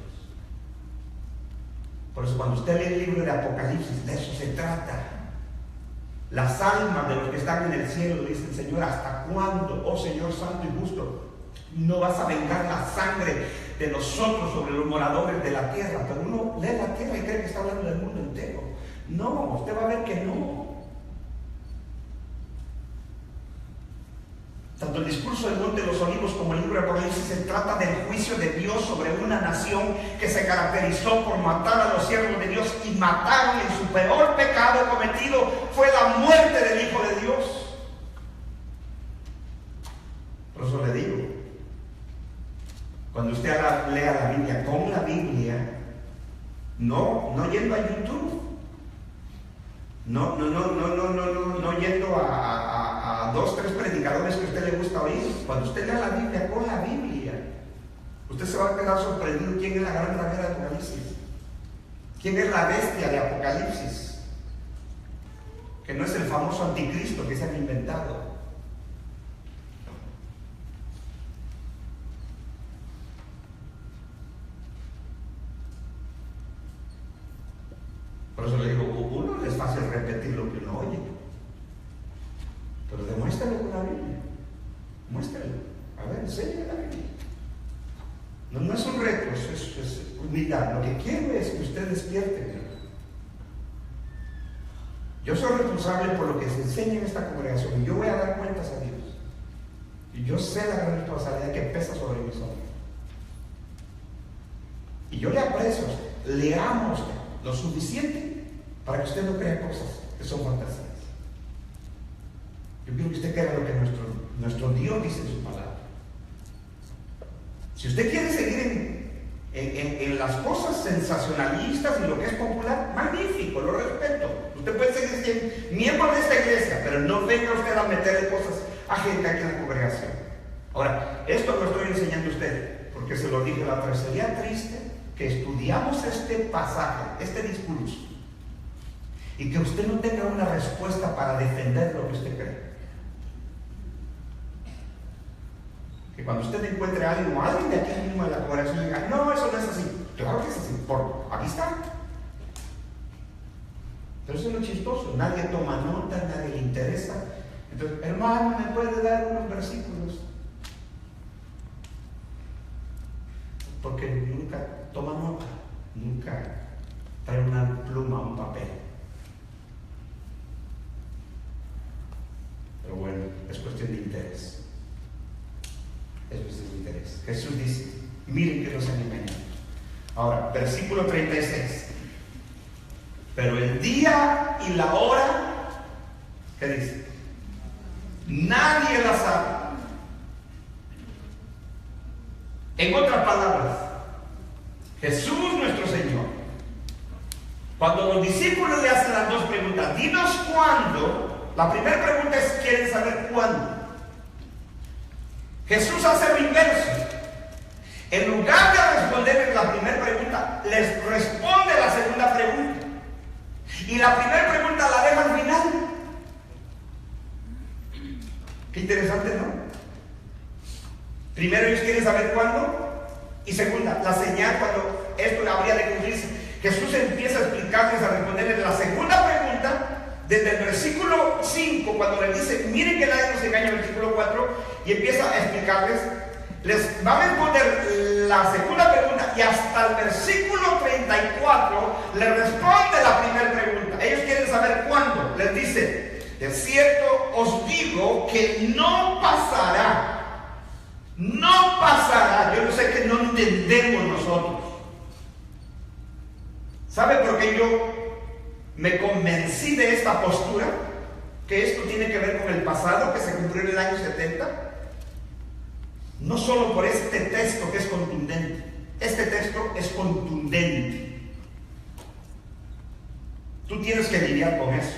Por eso cuando usted lee el libro de Apocalipsis, de eso se trata. Las almas de los que están en el cielo dicen, Señor, ¿hasta cuándo, oh Señor santo y justo, no vas a vengar la sangre de nosotros sobre los moradores de la tierra? Pero uno lee la tierra y cree que está hablando del mundo entero. No, usted va a ver que no. Tanto el discurso del Monte de los Olivos como el libro de Apocalipsis se trata del juicio de Dios sobre una nación que se caracterizó por matar a los siervos de Dios y mataron en su peor pecado cometido fue la muerte del Hijo de Dios. Por eso le digo, cuando usted lea la Biblia, con la Biblia, no yendo a YouTube, no yendo a 2, 3 predicadores que a usted le gusta oír. Cuando usted lea la Biblia, con la Biblia, usted se va a quedar sorprendido quién es la gran ramera de Apocalipsis, quién es la bestia de Apocalipsis, que no es el famoso anticristo que se han inventado. repetir lo que uno oye. Pero demuéstralo con la Biblia. Muéstralo. A ver, enséñale la Biblia. No es un reto, es humildad. Lo que quiero es que usted despierte, mi hermano. Yo soy responsable por lo que se enseña en esta congregación y yo voy a dar cuentas a Dios. Y yo sé la gran responsabilidad que pesa sobre mis hombros. Y yo le aprecio a usted, le amo a usted lo suficiente para que usted no crea cosas que son fantasías. Yo quiero que usted crea lo que nuestro Dios dice en su palabra. Si usted quiere seguir en las cosas sensacionalistas y lo que es popular, magnífico, lo respeto. Usted puede seguir siendo miembro de esta iglesia, pero no venga usted a meterle cosas a gente aquí en la congregación. Ahora, esto lo estoy enseñando a usted, porque se lo dije la otra vez. Sería triste que estudiamos este pasaje, este discurso, y que usted no tenga una respuesta para defender lo que usted cree. Que cuando usted encuentre a alguien o a alguien de aquí mismo de la congregación diga, no, eso no es así. Claro que es así, aquí está. Pero eso es lo chistoso, nadie toma nota, nadie le interesa. Entonces, hermano, ¿me puede dar unos versículos? Porque nunca toma nota, nunca trae una pluma, un papel. Pero bueno, es cuestión de interés. Es cuestión de interés. Jesús dice, miren que no se han engañado. Ahora, versículo 36. Pero el día y la hora, ¿qué dice? Nadie la sabe. En otras palabras, Jesús nuestro Señor, cuando los discípulos le hacen las dos preguntas, dinos cuándo, la primera pregunta es, ¿quieren saber cuándo? Jesús hace lo inverso. En lugar de responderles la primera pregunta, les responde la segunda pregunta. Y la primera pregunta la deja al final. Qué interesante, ¿no? Primero ellos quieren saber cuándo. Y segunda, la señal cuando esto habría de cumplirse. Jesús empieza a explicarles, a responderles la segunda pregunta desde el versículo 5, cuando les dice, miren que nadie nos engaña, el versículo 4, y empieza a explicarles, les va a responder la segunda pregunta y hasta el versículo 34 les responde la primera pregunta. Ellos quieren saber cuándo. Les dice, de cierto os digo que no pasará. No pasará. Yo no sé que no entendemos nosotros. ¿Sabe por qué yo me convencí de esta postura? Que esto tiene que ver con el pasado, que se cumplió en el año 70. No solo por este texto que es contundente. Este texto es contundente. Tú tienes que lidiar con eso.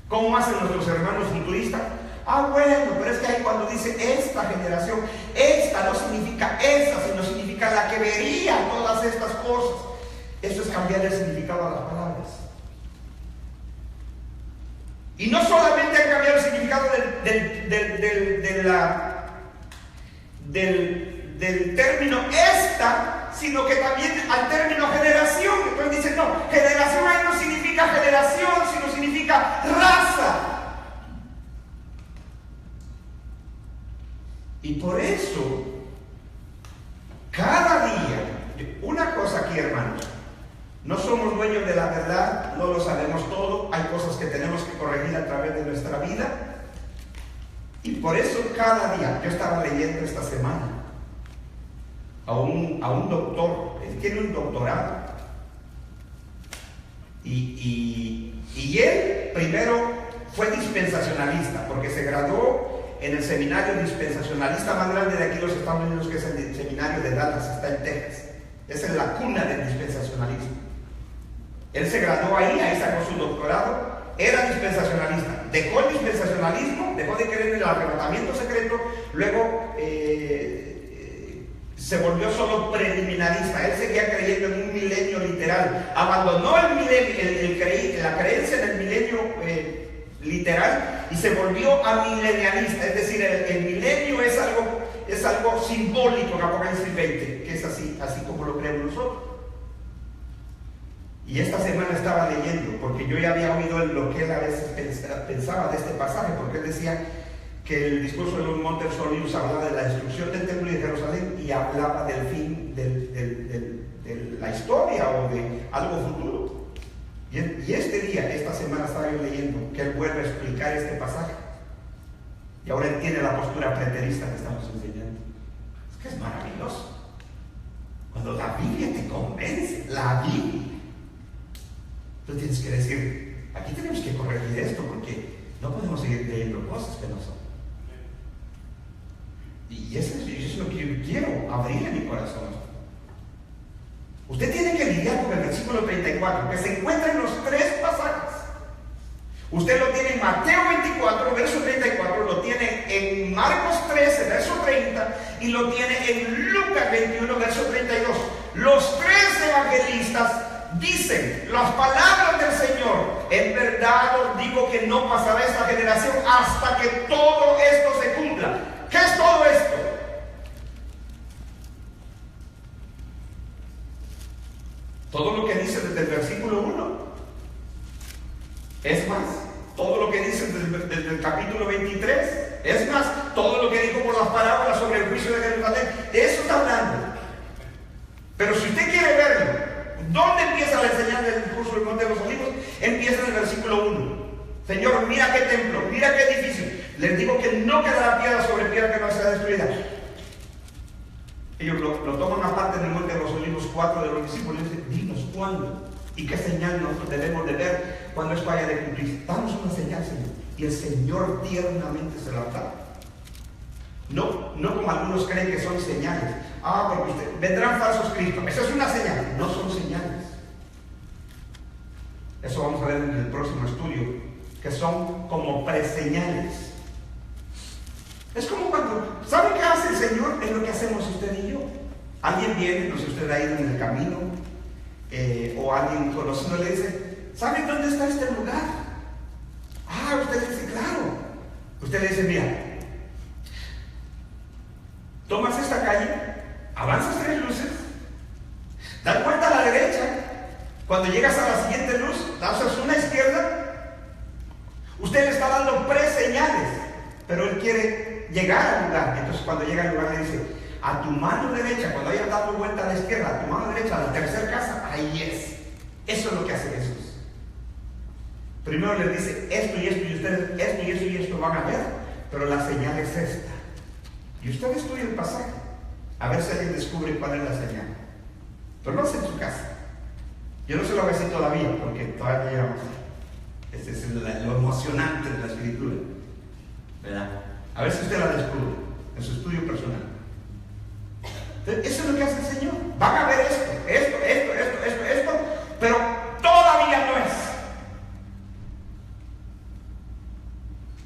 ¿Cómo hacen nuestros hermanos futuristas? Ah, bueno, pero es que ahí cuando dice esta generación, esta no significa esa, sino significa la que vería todas estas cosas. Eso es cambiar el significado a las palabras. Y no solamente han cambiado el significado del término esta, sino que también al término generación. Entonces dicen, no, generación ahí no significa generación, sino significa raza. Y por eso, cada día, una cosa aquí, hermanos, no somos dueños de la verdad, no lo sabemos todo, hay cosas que tenemos que corregir a través de nuestra vida. Y por eso cada día, yo estaba leyendo esta semana a un doctor, él tiene un doctorado, y él primero fue dispensacionalista, porque se graduó en el seminario dispensacionalista más grande de aquí en los Estados Unidos, que es el seminario de Dallas, está en Texas. Esa es la cuna del dispensacionalismo. Él se graduó ahí sacó su doctorado, era dispensacionalista, dejó el dispensacionalismo, dejó de creer en el arrebatamiento secreto, luego se volvió solo preliminarista. Él seguía creyendo en un milenio literal, abandonó el milenio, la creencia en el milenio literal y se volvió amilenialista, es decir, el milenio es algo simbólico en Apocalipsis 20, que es así como lo creemos nosotros. Y esta semana estaba leyendo, porque yo ya había oído lo que él a veces pensaba de este pasaje, porque él decía que el discurso de los Montes Olivos hablaba de la destrucción del templo de Jerusalén y hablaba del fin de la historia o de algo futuro. Y este día, esta semana estaba yo leyendo que él vuelve a explicar este pasaje. Y ahora él tiene la postura preterista que estamos enseñando. Es que es maravilloso. Cuando la Biblia te convence, la Biblia. Tú tienes que decir, aquí tenemos que corregir esto porque no podemos seguir leyendo cosas que no son. Y eso es lo que yo quiero abrir en mi corazón. Usted tiene que lidiar con el versículo 34, que se encuentra en los tres pasajes. Usted lo tiene en Mateo 24, verso 34, lo tiene en Marcos 13, verso 30, y lo tiene en Lucas 21, verso 32. Los tres evangelistas dicen las palabras del Señor: en verdad os digo que no pasará esta generación hasta que todo esto se cumpla. ¿Qué es todo esto? Todo lo que dice desde el versículo 1. Es más, todo lo que dice desde el capítulo 23. Es más, todo lo que dijo por las parábolas sobre el juicio de Jerusalén. De eso está hablando. Pero si usted quiere verlo, ¿dónde empieza la enseñanza del discurso del Monte de los Olivos? Empieza en el versículo 1. Señor, mira qué templo, mira qué edificio. Les digo que no quedará piedra sobre piedra que no sea destruida. Ellos lo toman aparte en el Monte de los Olivos 4 de los discípulos y dicen: dinos cuándo y qué señal nosotros debemos de ver cuando esto haya de cumplir. Danos una señal, Señor. Y el Señor tiernamente se la da. No como algunos creen que son señales. Porque vendrán falsos cristos. Eso es una señal. No son señales. Eso vamos a ver en el próximo estudio, que son como preseñales. Es como cuando, ¿sabe qué hace el Señor? Es lo que hacemos usted y yo. Alguien viene, no sé, usted ha ido en el camino, o alguien conocido le dice: ¿sabe dónde está este lugar? Usted le dice: claro. Usted le dice: mira, tomas esta calle, avanzas 3 luces, das vuelta a la derecha, cuando llegas a la siguiente luz, das una izquierda. Usted le está dando preseñales, pero él quiere llegar al lugar. Entonces cuando llega al lugar le dice: a tu mano derecha, cuando hayas dado vuelta a la izquierda, a tu mano derecha, a la tercera casa, ahí es. Eso es lo que hace Jesús. Primero les dice esto y esto, y ustedes esto y esto y esto van a ver, pero la señal es esta. Y usted estudia el pasaje, a ver si alguien descubre cuál es la señal. Pero no es en su casa. Yo no se lo voy a decir todavía, porque todavía no llegamos. Este es lo emocionante de la escritura, ¿verdad? A ver si usted la descubre en su estudio personal. Entonces, eso es lo que hace el Señor. Van a ver esto, pero todavía no es.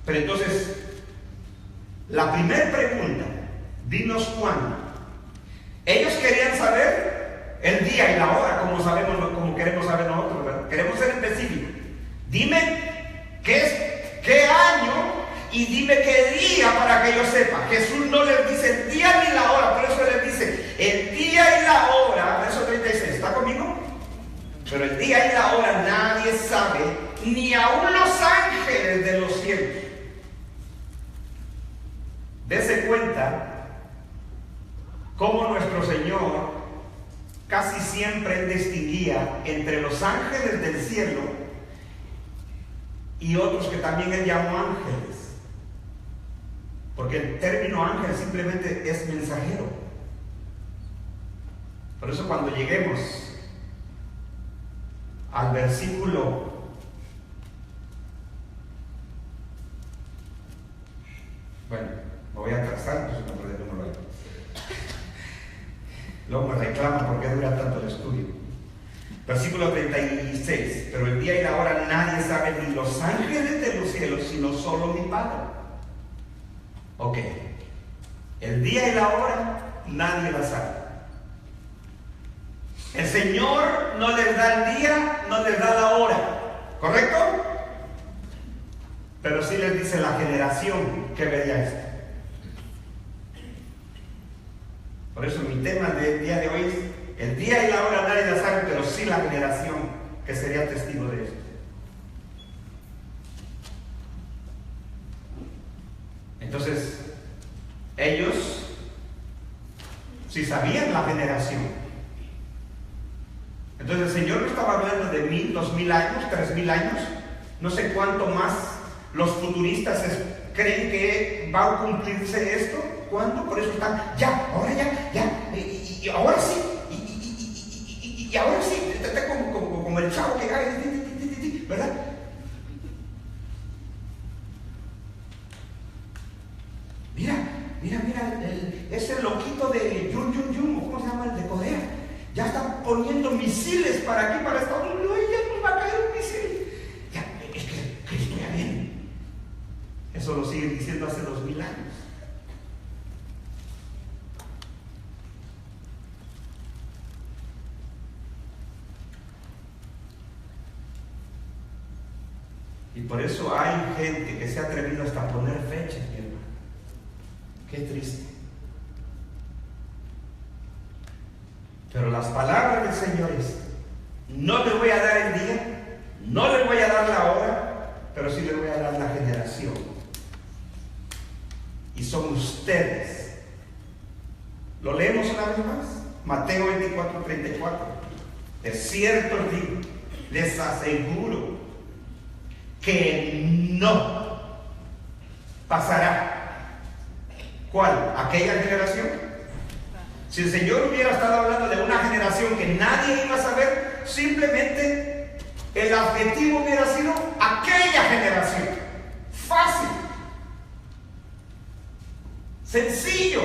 Pero entonces, la primera pregunta: dinos cuándo. Ellos querían saber el día y la hora, como queremos saber nosotros, ¿verdad? Queremos ser específicos. Dime qué año y dime qué día para que yo sepa. Jesús no les dice el día ni la hora, por eso les dice el día y la hora. Verso 36, ¿está conmigo? Pero el día y la hora nadie sabe, ni aun los ángeles de los cielos. Dese cuenta cómo nuestro Señor casi siempre distinguía entre los ángeles del cielo y otros que también él llamó ángeles. Porque el término ángel simplemente es mensajero. Por eso cuando lleguemos al versículo me voy a atrasar, entonces no puedo número ahí. Luego me reclaman por qué dura tanto el estudio. Versículo 36. Pero el día y la hora nadie sabe, ni los ángeles de los cielos, sino solo mi Padre. Ok. El día y la hora nadie la sabe. El Señor no les da el día, no les da la hora. ¿Correcto? Pero sí les dice la generación que vería esto. Por eso mi tema del día de hoy es: el día y la hora nadie la sabe, pero sí la generación que sería testigo de esto. Entonces, ellos sí sabían la generación. Entonces el Señor no estaba hablando de 1000, 2000 años, 3000 años, no sé cuánto más los futuristas creen que va a cumplirse esto. ¿Cuándo? Por eso están, ahora y ahora sí, y ahora sí, está como el chavo que cae, ¿verdad? Mira, ese loquito de Yun, ¿cómo se llama? El de Corea. Ya está poniendo misiles para aquí, para Estados Unidos. ¡Ay, ya nos va a caer un misil! Ya, es que Cristo ya viene. Eso lo siguen diciendo hace 2000 años. Y por eso hay gente que se ha atrevido hasta a poner fechas, mi hermano. Qué triste. Pero las palabras del Señor es: no le voy a dar el día, no le voy a dar la hora, pero sí le voy a dar la generación. Y son ustedes. ¿Lo leemos una vez más? Mateo 24:34. De cierto os digo, les aseguro que no pasará. ¿Cuál? ¿Aquella generación? Si el Señor hubiera estado hablando de una generación que nadie iba a saber, simplemente el adjetivo hubiera sido aquella generación. Fácil. Sencillo.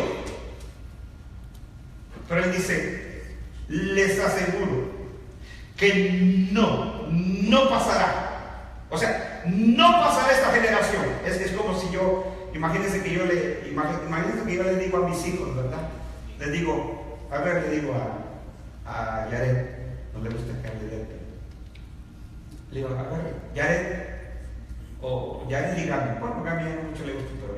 Pero Él dice: les aseguro que no pasará. O sea, no pasará esta generación. Es como si imagínense que yo le digo a mis hijos, ¿verdad? Le digo a Yared, no le gusta que hable de él. Le digo, a ver, Yared, o Yared y Gaby. Bueno, Gaby no mucho le gusta, pero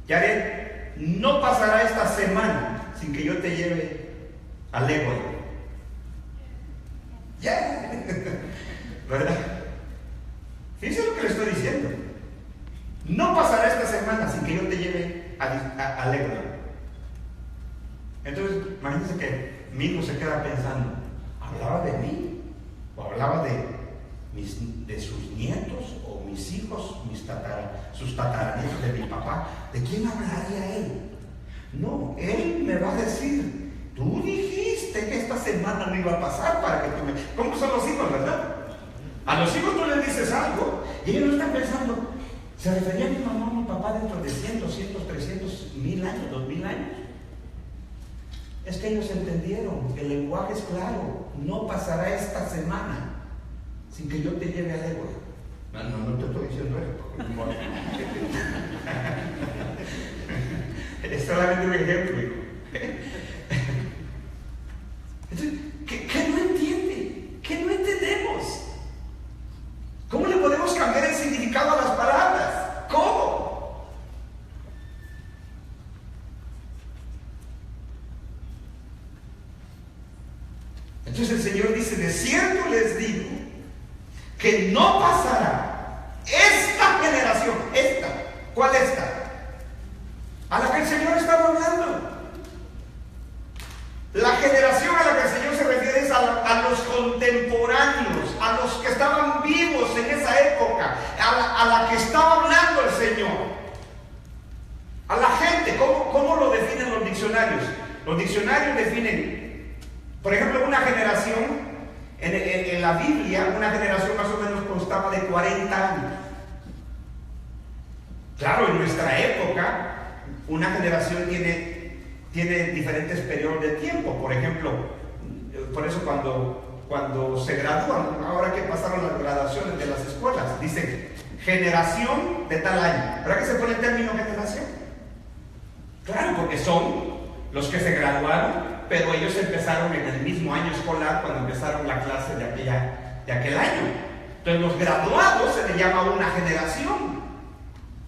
Yared, no pasará esta semana sin que yo te lleve al Égoli. ¿Verdad? Fíjense lo que le estoy diciendo. No pasará esta semana sin que yo te lleve al Égoli. Entonces, imagínense que mi hijo se queda pensando: ¿hablaba de mí? ¿O hablaba de sus nietos? ¿O mis hijos? Sus tataranietos de mi papá. ¿De quién hablaría él? No, él me va a decir: tú dijiste que esta semana no iba a pasar para que tú me... ¿Cómo son los hijos, verdad? A los hijos tú les dices algo y ellos no están pensando: ¿se refería a mi mamá o a mi papá dentro de 100, 200, 300, 1000 años, 2000 años? Es que ellos entendieron que el lenguaje es claro. No pasará esta semana sin que yo te lleve al Égoli. No te estoy diciendo eso. Es solamente un ejemplo, hijo. Entonces, ¿qué no entiende? ¿Qué no entendemos? ¿Cómo le podemos cambiar el significado a las palabras? ¿Cómo? Entonces el Señor dice: de cierto les digo que no pasará esta generación. ¿Esta? ¿Cuál esta? A la que el Señor estaba hablando. La generación a la que el Señor se refiere es a los contemporáneos, a los que estaban vivos en esa época, a la que estaba hablando el Señor. A la gente. ¿Cómo lo definen los diccionarios? Los diccionarios definen, por ejemplo, una generación, en la Biblia, una generación más o menos constaba de 40 años. Claro, en nuestra época, una generación tiene diferentes periodos de tiempo. Por ejemplo, por eso cuando se gradúan, ahora que pasaron las graduaciones de las escuelas, dicen generación de tal año. ¿Verdad que se pone el término generación? Claro, porque son los que se graduaron, pero ellos empezaron en el mismo año escolar cuando empezaron la clase de aquel año. Entonces los graduados se le llama una generación.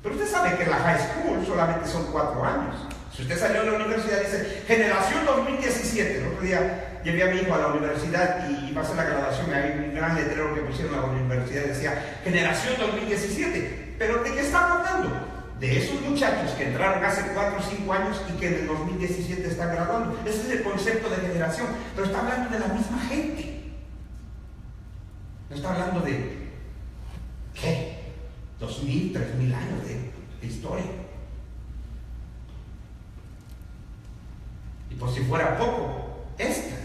Pero usted sabe que la high school solamente son 4 años. Si usted salió de la universidad, dice generación 2017. El otro día llevé a mi hijo a la universidad y pasé la graduación. Hay un gran letrero que pusieron a la universidad, decía generación 2017. Pero ¿de qué están hablando? De esos muchachos que entraron hace 4 o 5 años y que en el 2017 están graduando. Ese es el concepto de generación. Pero está hablando de la misma gente. No está hablando de, ¿qué? 2000, 3000 años de historia. Y por si fuera poco, esta.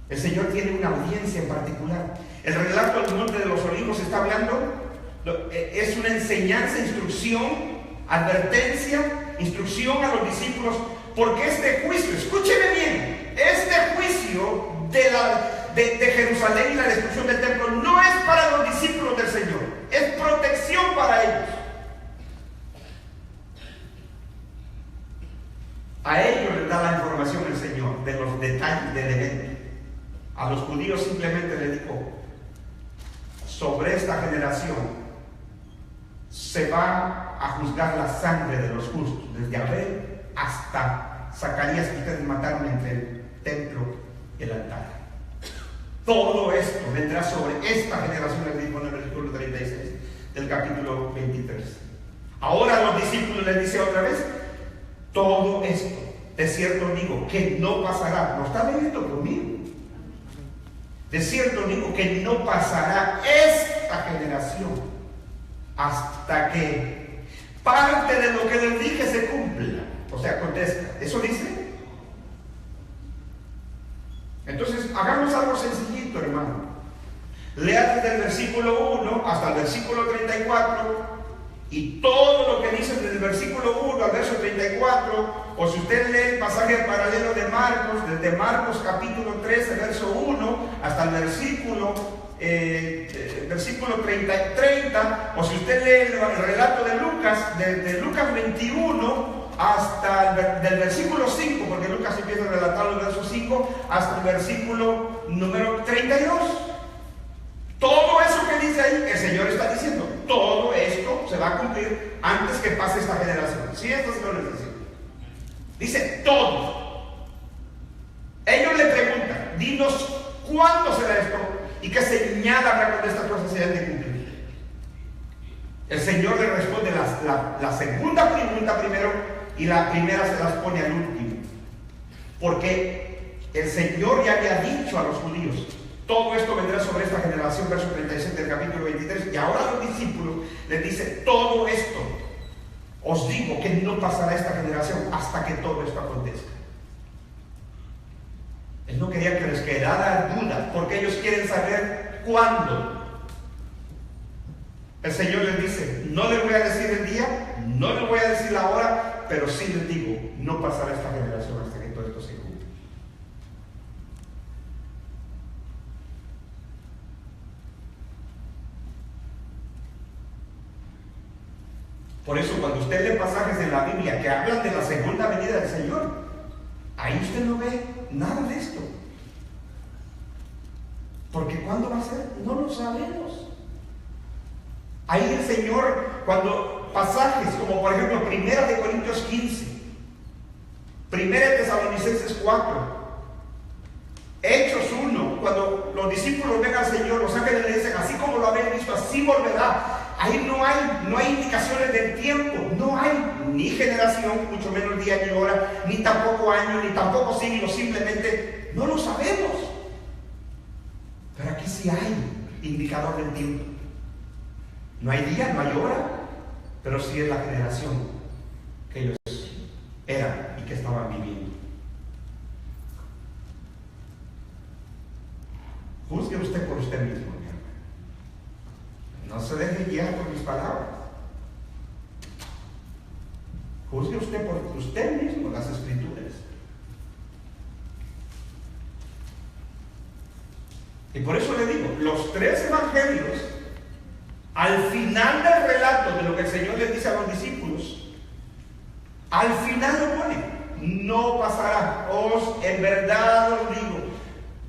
El Señor tiene una audiencia en particular. El relato del Monte de los Olivos está hablando, es una enseñanza, instrucción, advertencia, instrucción a los discípulos, porque este juicio, escúcheme bien, este juicio de Jerusalén y la destrucción del templo no es para los discípulos del Señor, es protección para ellos. A ellos les da la información el Señor de los detalles del evento. A los judíos simplemente les dijo: sobre esta generación se va a juzgar la sangre de los justos, desde Abel hasta Zacarías, que ustedes mataron entre el templo y el altar. Todo esto vendrá sobre esta generación, les dijo en el versículo 36 del capítulo 23. Ahora a los discípulos les dice otra vez: todo esto, de cierto digo, que no pasará. ¿Lo está leyendo conmigo? De cierto digo que no pasará esta generación hasta que parte de lo que les dije se cumpla. O sea, contesta. ¿Eso dice? Entonces, hagamos algo sencillito, hermano. Lea desde el versículo 1 hasta el versículo 34 y todo lo que dice desde el versículo 1 al verso 34, o si usted lee el pasaje paralelo de Marcos, desde Marcos capítulo 13, verso 1 hasta el versículo 30, o si usted lee el relato de Lucas, de Lucas 21 hasta del versículo 5, porque Lucas empieza a relatar el verso 5 hasta el versículo número 32. Todo eso que dice ahí, el Señor está diciendo, todo esto se va a cumplir antes que pase esta generación. ¿Sí? Esto es lo que les dice. Dice todo. Ellos le preguntan: dinos cuándo será esto y qué señal habrá cuando estas cosas se hayan de cumplir. El Señor le responde la segunda pregunta primero y la primera se las pone al último. Porque el Señor ya había dicho a los judíos: todo esto vendrá sobre esta generación, verso 37 del capítulo 23. Y ahora a los discípulos les dice: todo esto os digo que no pasará esta generación hasta que todo esto acontezca. Él no quería que les quedara duda, porque ellos quieren saber cuándo. El Señor les dice: no les voy a decir el día, no les voy a decir la hora, pero sí les digo, no pasará esta generación hasta que todo esto se cumpla. Por eso cuando usted lee pasajes en la Biblia que hablan de la segunda venida del Señor, ahí usted no ve nada de esto. Porque ¿cuándo va a ser? No lo sabemos. Ahí el Señor, cuando pasajes como por ejemplo 1 de Corintios 15, 1 de Tesalonicenses 4, Hechos 1, cuando los discípulos ven al Señor, los ángeles le dicen: así como lo habéis visto, así volverá. Ahí no hay indicaciones del tiempo, no hay ni generación, mucho menos día ni hora, ni tampoco año, ni tampoco siglo, simplemente no lo sabemos. Pero aquí sí hay indicador del tiempo. No hay día, no hay hora, pero sí es la generación que ellos eran y que estaban viviendo. Juzgue usted por usted mismo, mi hermano. No se deje guiar por mis palabras. Juzgue usted por usted mismo las Escrituras. Y por eso le digo, los 3 evangelios, al final del relato de lo que el Señor les dice a los discípulos, al final lo pone: no pasará, en verdad os digo.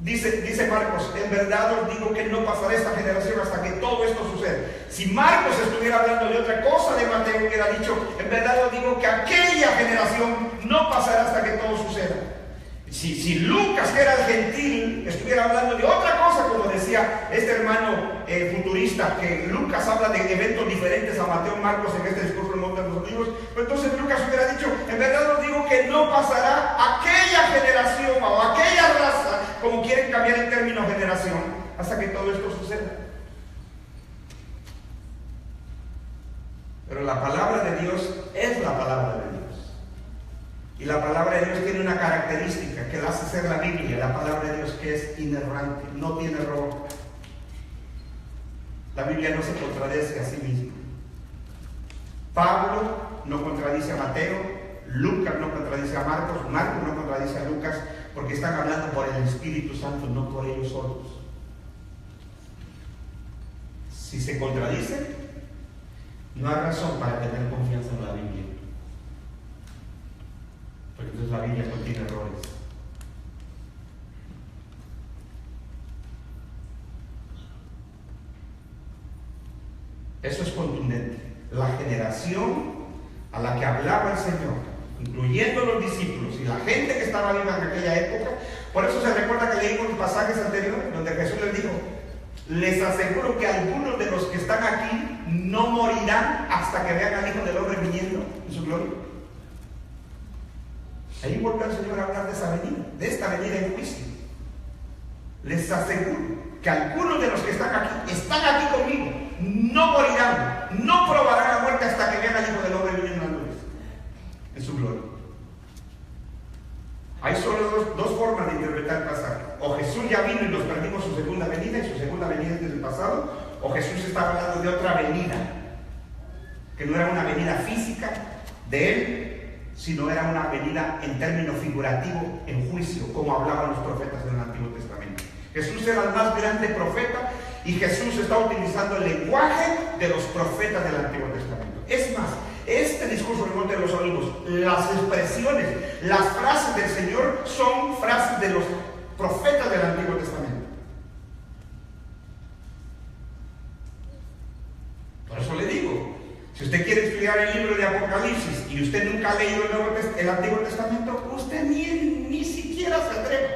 Dice Marcos, en verdad os digo que no pasará esta generación hasta que todo esto suceda. Si Marcos estuviera hablando de otra cosa de Mateo, hubiera dicho, en verdad os digo que aquella generación no pasará hasta que todo suceda. Si Lucas, que era el gentil, estuviera hablando de otra cosa, como decía este hermano futurista, que Lucas habla de eventos diferentes a Mateo y Marcos en este discurso del Monte de los Olivos, pues entonces Lucas hubiera dicho, en verdad os digo que no pasará aquella generación o aquella raza, como quieren cambiar el término generación, hasta que todo esto suceda. Pero la palabra de Dios es la palabra de Dios. Y la palabra de Dios tiene una característica que la hace ser la Biblia, la palabra de Dios, que es inerrante, no tiene error. La Biblia no se contradice a sí misma. Pablo no contradice a Mateo, Lucas no contradice a Marcos, Marcos no contradice a Lucas, porque están hablando por el Espíritu Santo, no por ellos solos. Si se contradicen, no hay razón para tener confianza en la Biblia. Porque entonces la Biblia contiene errores. Eso es contundente. La generación a la que hablaba el Señor, incluyendo los discípulos y la gente que estaba viva en aquella época, por eso se recuerda que leímos los pasajes anteriores donde Jesús les dijo, les aseguro que algunos de los que están aquí no morirán hasta que vean al Hijo del Hombre viniendo en su gloria. Ahí vuelve el Señor a hablar de esa venida, de esta venida en juicio. Les aseguro que algunos de los que están aquí conmigo, no morirán, no probarán la muerte hasta que vean al Hijo del Hombre viniendo en la nubes, en su gloria. Hay solo dos formas de interpretar el pasaje. O Jesús ya vino y nos perdimos su segunda venida, y su segunda venida es desde el pasado, o Jesús estaba hablando de otra venida, que no era una venida física de Él, sino era una venida en términos figurativos, en juicio, como hablaban los profetas en el Antiguo Testamento. Jesús era el más grande profeta y Jesús está utilizando el lenguaje de los profetas del Antiguo Testamento. Es más, este discurso del Monte de los Olivos, las expresiones, las frases del Señor son frases de los profetas del Antiguo Testamento. Por eso le digo, si usted quiere estudiar el libro de Apocalipsis y usted nunca ha leído el Antiguo Testamento, usted ni siquiera se atreva.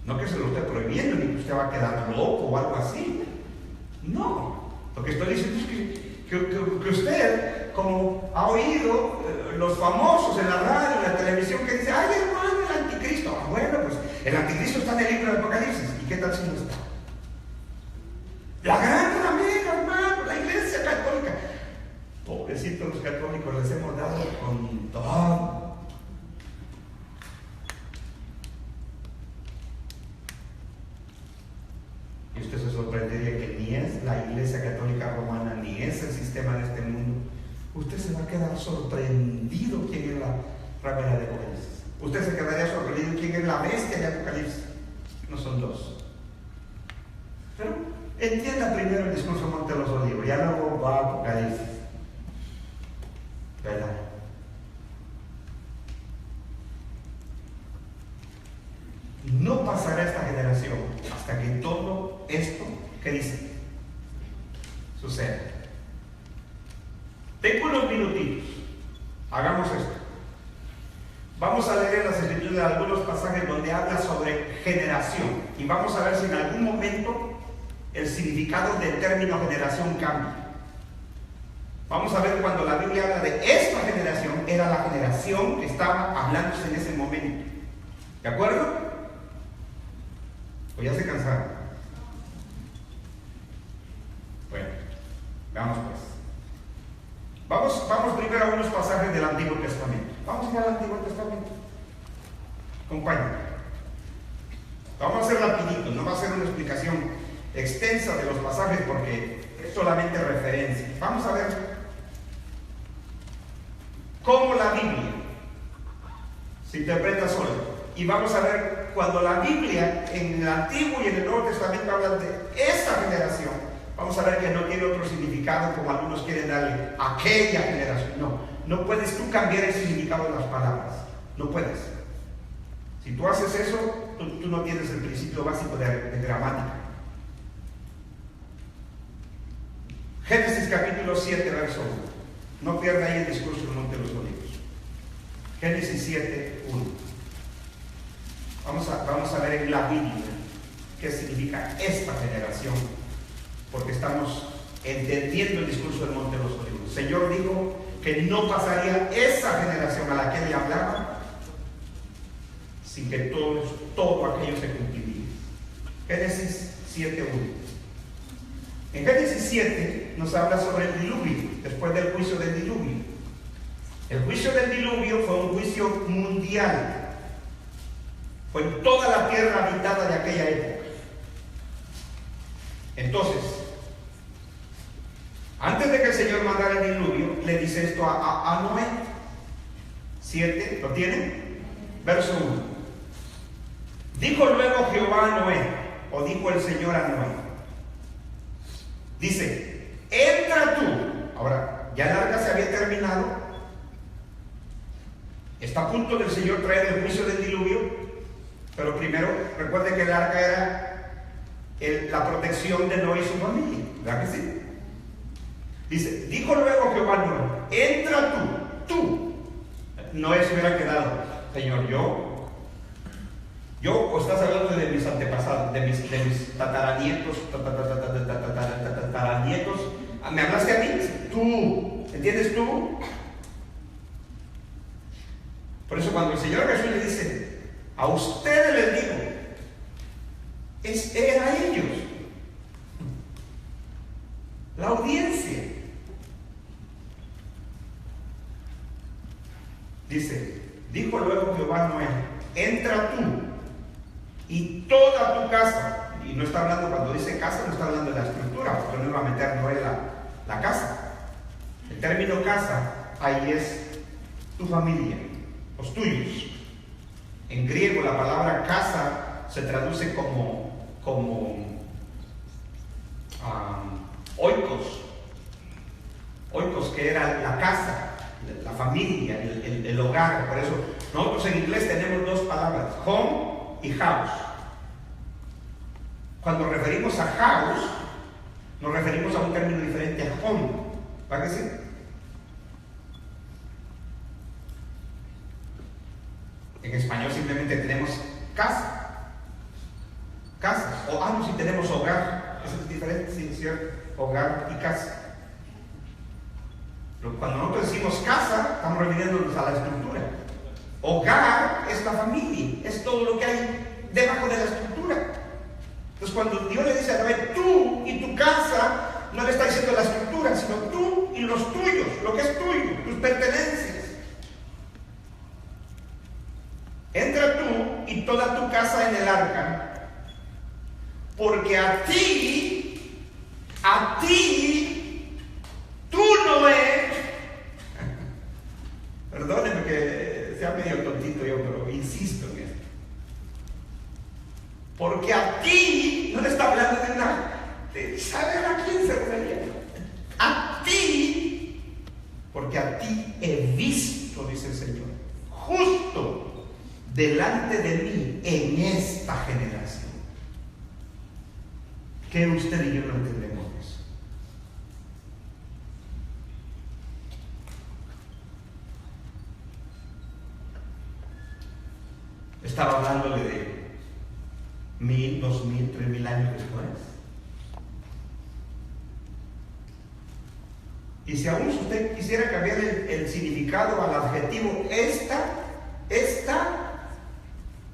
No que se lo esté prohibiendo, ni que usted va a quedar loco o algo así. No. Lo que estoy diciendo es que usted, como ha oído los famosos en la radio, en la televisión, que dicen, ay hermano, el anticristo. Ah, bueno, pues el anticristo está en el libro de Apocalipsis. ¿Y qué tal si no está? La gran ramera, hermano, la Iglesia Católica. Pobrecitos los católicos, les hemos dado con todo. Y usted se sorprendería que ni es la Iglesia Católica Romana, ni es el sistema de este mundo. Usted se va a quedar sorprendido quién es la ramera de Apocalipsis. Usted se quedaría sorprendido quién es la bestia de Apocalipsis. No son dos. Pero entienda primero el discurso Monte de los Olivos, ya luego va a Apocalipsis. ¿Verdad? No pasará esta generación hasta que todo esto que dice suceda. Tengo unos minutitos. Hagamos esto. Vamos a leer las escrituras de algunos pasajes donde habla sobre generación y vamos a ver si en algún momento el significado del término generación cambia. Vamos a ver cuando la Biblia habla de esta generación, era la generación que estaba hablándose en ese momento. ¿De acuerdo? ¿O ya se cansaron? Bueno, vamos pues. Vamos primero a unos pasajes del Antiguo Testamento. Vamos a ir al Antiguo Testamento. Acompáñenme. Vamos a hacer rapidito, no va a ser una explicación extensa de los pasajes porque es solamente referencia. Vamos a ver cómo la Biblia se interpreta sola. Y vamos a ver cuando la Biblia en el Antiguo y en el Nuevo Testamento hablan de esa generación, vamos a ver que no tiene otro significado como algunos quieren darle a aquella generación. No puedes tú cambiar el significado de las palabras. No puedes. Si tú haces eso, tú no tienes el principio básico de gramática. Génesis capítulo 7, verso 1. No pierda ahí el discurso del Monte de los Olivos. Génesis 7, 1. Vamos a ver en la Biblia qué significa esta generación, porque estamos entendiendo el discurso del Monte de los Olivos. El Señor dijo que no pasaría esa generación a la que Él le hablaba sin que todo aquello se cumpliría. Génesis 7, 1. En Génesis 7 nos habla sobre el diluvio, después del juicio del diluvio. El juicio del diluvio fue un juicio mundial. Fue en toda la tierra habitada de aquella época. Entonces, antes de que el Señor mandara el diluvio, le dice esto a Noé. 7, ¿lo tienen? Verso 1. Dijo luego Jehová a Noé, o dijo el Señor a Noé. Dice, entra tú. Ahora, ya el arca se había terminado. Está a punto del Señor traer el juicio del diluvio. Pero primero, recuerde que el arca era la protección de Noé y su familia. ¿Verdad que sí? Dice, dijo luego Jehová a Noé, entra tú. Noé se hubiera quedado, Señor, yo, o estás hablando de mis antepasados, de mis tataranietos, tataranietos. ¿Me hablaste a mí? Tú, ¿entiendes tú? Por eso cuando el Señor Jesús le dice, a ustedes les digo, era ellos, la audiencia. Dice, dijo luego Jehová a Noé, entra tú y toda tu casa. Y no está hablando, cuando dice casa, no está hablando de la estructura, porque no iba a meter Noé la casa. El término casa, ahí es tu familia, los tuyos. En griego la palabra casa se traduce como oikos. Oikos, que era la casa, la familia, el hogar. Por eso nosotros en inglés tenemos dos palabras, home y house. Cuando referimos a house, nos referimos a un término diferente a home. ¿Va que sí? En español simplemente tenemos casa. Casas. O no, si tenemos hogar. Eso es diferente, sí, ¿cierto? Hogar y casa. Pero cuando nosotros decimos casa, estamos refiriéndonos a la estructura. Hogar es la familia, es todo lo que hay debajo de la estructura. Entonces cuando Dios le dice a Noé, tú y tu casa, no le está diciendo la estructura, sino tú y los tuyos, lo que es tuyo, tus pertenencias. Entra tú y toda tu casa en el arca, porque a ti, tú Noé, perdónenme que sea medio tontito yo, pero insisto en esto, porque a ti, no le está hablando de nada, ¿saben a quién se refería? A ti, porque a ti he visto, dice el Señor, justo delante de mí en esta generación. ¿Qué usted y yo no entendemos eso? Estaba hablándole de 1000, 2000, 3000 años después. Y si aún usted quisiera cambiar el significado al adjetivo esta,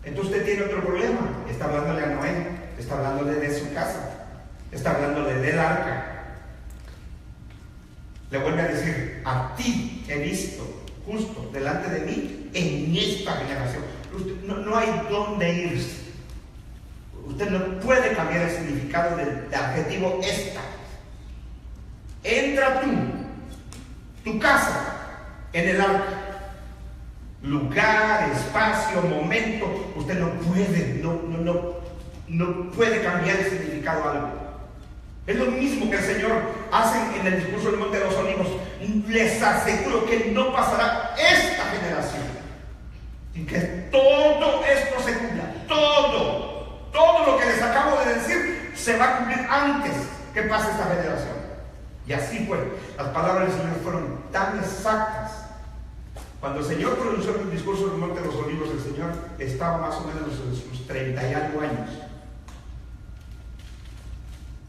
entonces usted tiene otro problema. Está hablándole a Noé, está hablándole de su casa, está hablándole del arca. Le vuelve a decir, a ti he visto justo delante de mí en esta generación. No hay dónde irse. Usted no puede cambiar el significado del adjetivo esta. Entra tu casa, en el arca. Lugar, espacio, momento. Usted no puede cambiar el significado a algo. Es lo mismo que el Señor hace en el discurso del Monte de los Olivos. Les aseguro que no pasará esta generación Y que todo esto se cumpla. Todo lo que les acabo de decir se va a cumplir antes que pase esta generación. Y así fue. Las palabras del Señor fueron tan exactas. Cuando el Señor pronunció el discurso del Monte de los Olivos, el Señor estaba más o menos en sus 30 y algo años.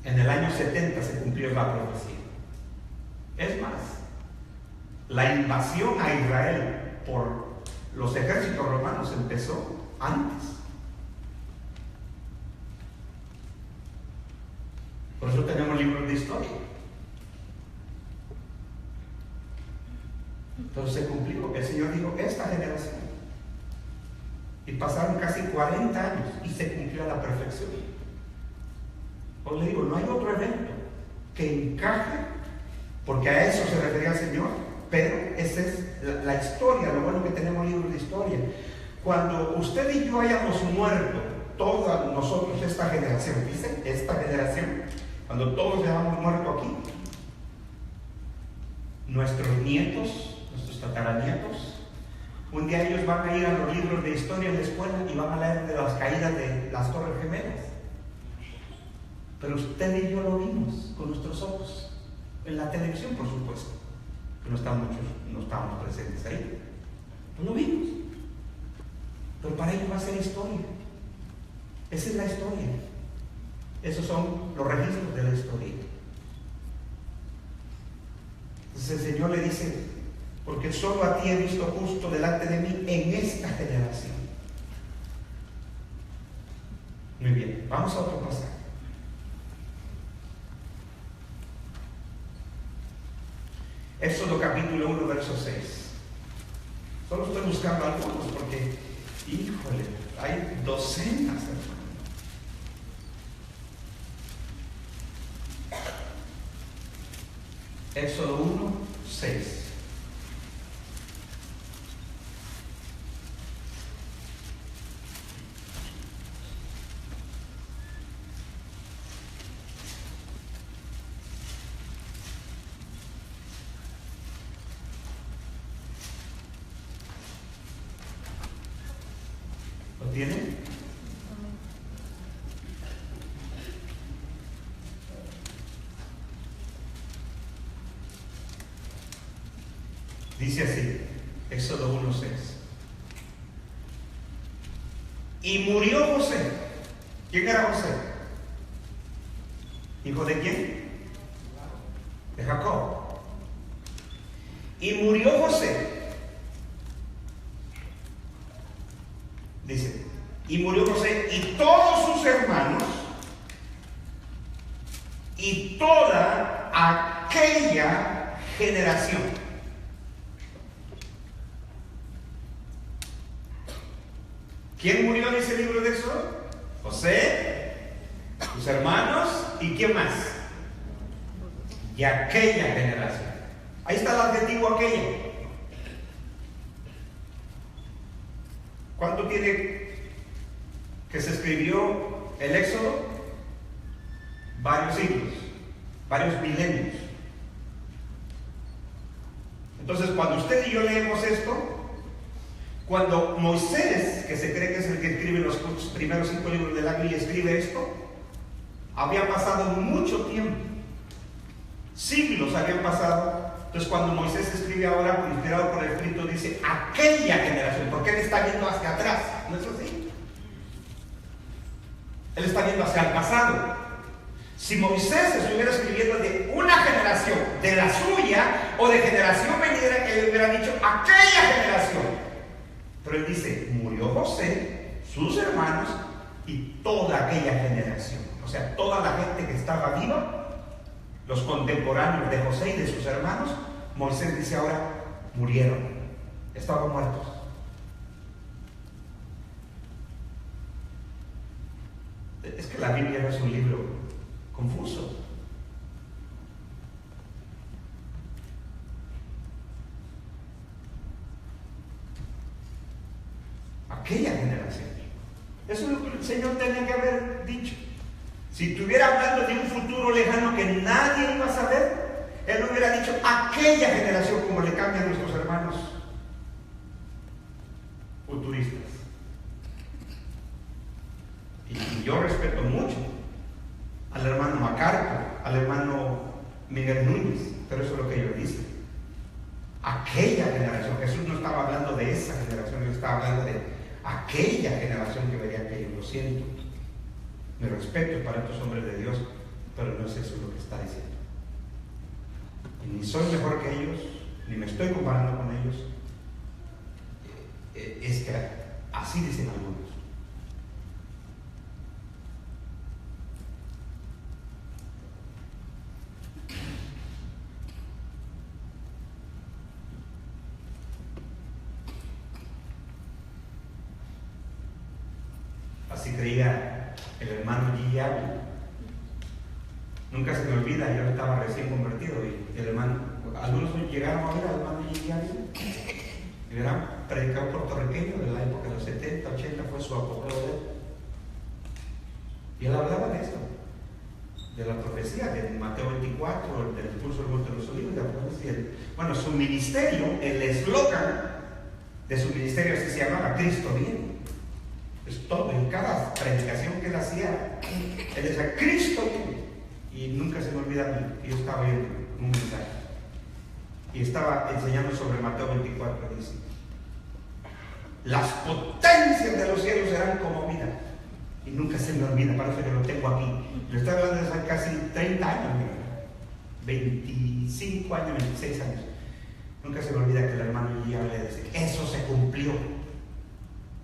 En el año 70 se cumplió la profecía. Es más, la invasión a Israel por los ejércitos romanos empezó antes. Por eso tenemos libros de historia. Entonces se cumplió. El Señor dijo, esta generación. Y pasaron casi 40 años y se cumplió a la perfección. Os le digo, no hay otro evento que encaje, porque a eso se refería el Señor, pero esa es la historia, lo bueno que tenemos libros de historia. Cuando usted y yo hayamos muerto, todos nosotros, esta generación, dice, esta generación, cuando todos hayamos muerto aquí, nuestros nietos, nuestros tataranietos, un día ellos van a ir a los libros de historia en la escuela y van a leer de las caídas de las Torres Gemelas. Pero usted y yo lo vimos con nuestros ojos, en la televisión, por supuesto, que no estábamos presentes ahí. No lo vimos. Pero para ellos va a ser historia. Esa es la historia. Esos son los registros de la historia. Entonces el Señor le dice, porque solo a ti he visto justo delante de mí en esta generación. Muy bien, vamos a otro pasaje. Éxodo capítulo 1, verso 6. Solo estoy buscando algunos porque, híjole, hay docenas, hermano. Éxodo 1, 6. ¿Lo tienen? Dice así, Éxodo 1:6. Y murió José. ¿Quién era José? ¿Hijo de quién? De Jacob. Y murió José. Dice, y murió José y todos sus hermanos y toda aquella generación. ¿Quién murió en ese libro de Éxodo? José, sus hermanos y ¿quién más? Y aquella generación. Ahí está el adjetivo aquella. ¿Cuánto tiene que se escribió el Éxodo? Varios siglos, varios milenios. Entonces, cuando usted y yo leemos esto, cuando Moisés, que se cree que es el que escribe los primeros 5 libros de la Biblia, escribe esto, había pasado mucho tiempo, siglos habían pasado. Entonces, cuando Moisés escribe ahora, inspirado por el Espíritu, dice aquella generación, porque él está viendo hacia atrás, ¿no es así? Él está viendo hacia el pasado. Si Moisés estuviera escribiendo de una generación, de la suya o de generación venidera, él hubiera dicho aquella generación. Pero él dice, murió José, sus hermanos y toda aquella generación. O sea, toda la gente que estaba viva, los contemporáneos de José y de sus hermanos, Moisés dice ahora, murieron, estaban muertos. Es que la Biblia no es un libro confuso. Aquella generación. Eso es lo que el Señor tenía que haber dicho. Si estuviera hablando de un futuro lejano que nadie iba a saber, Él hubiera dicho aquella generación, como le cambian nuestros hermanos futuristas. Miguel Núñez, pero eso es lo que ellos dicen. Aquella generación, Jesús no estaba hablando de esa generación, él estaba hablando de aquella generación que vería aquello. Lo siento, me respeto para estos hombres de Dios, pero no es eso lo que está diciendo. Y ni soy mejor que ellos, ni me estoy comparando con ellos. Es que así dicen algunos. Así creía el hermano Guillermo. Nunca se me olvida, yo estaba recién convertido y el hermano, algunos llegaron a ver al hermano Guillermo. Era predicador puertorriqueño de la época de los 70, 80, fue su apogeo de él. Y él hablaba de eso, de la profecía, de Mateo 24, del discurso del Monte de los Olivos, de la profecía. Bueno, su ministerio, el eslogan de su ministerio así se llamaba: Cristo viene. Es todo, en cada predicación que él hacía, él decía: Cristo viene. Y nunca se me olvida a mí, yo estaba viendo un mensaje y estaba enseñando sobre Mateo 24, dice: las potencias de los cielos serán conmovidas. Y nunca se me olvida, parece que lo tengo aquí. Lo estoy hablando de hace casi 30 años, 25 años, 26 años. Nunca se me olvida que el hermano Guillermo le decía: eso se cumplió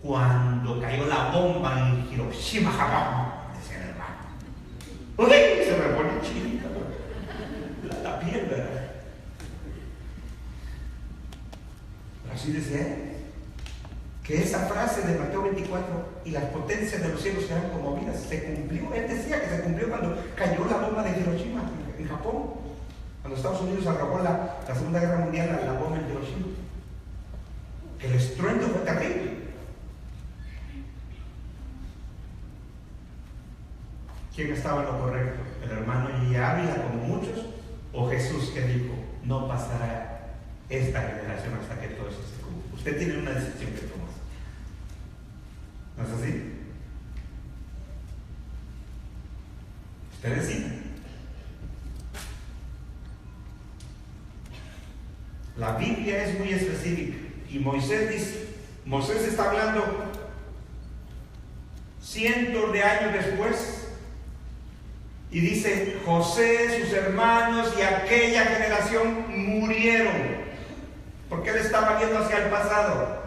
cuando cayó la bomba en Hiroshima, Japón. Decía el hermano. ¡Uy! Se me pone chinita la piel, ¿verdad? Pero así decía él, que esa frase de Mateo 24, y las potencias de los cielos serán conmovidas, se cumplió. Él decía que se cumplió cuando cayó la bomba de Hiroshima en Japón, cuando Estados Unidos arrojó la Segunda Guerra Mundial, la bomba en Hiroshima, que el estruendo fue terrible. ¿Quién estaba en lo correcto? ¿El hermano G. Ávila, como muchos, o Jesús, que dijo: no pasará esta generación hasta que todo eso se cumpla? Usted tiene una decisión que tomar. ¿No es así? Usted decide. La Biblia es muy específica y Moisés dice, Moisés está hablando cientos de años después. Y dice: José, sus hermanos y aquella generación murieron. Porque él estaba viendo hacia el pasado.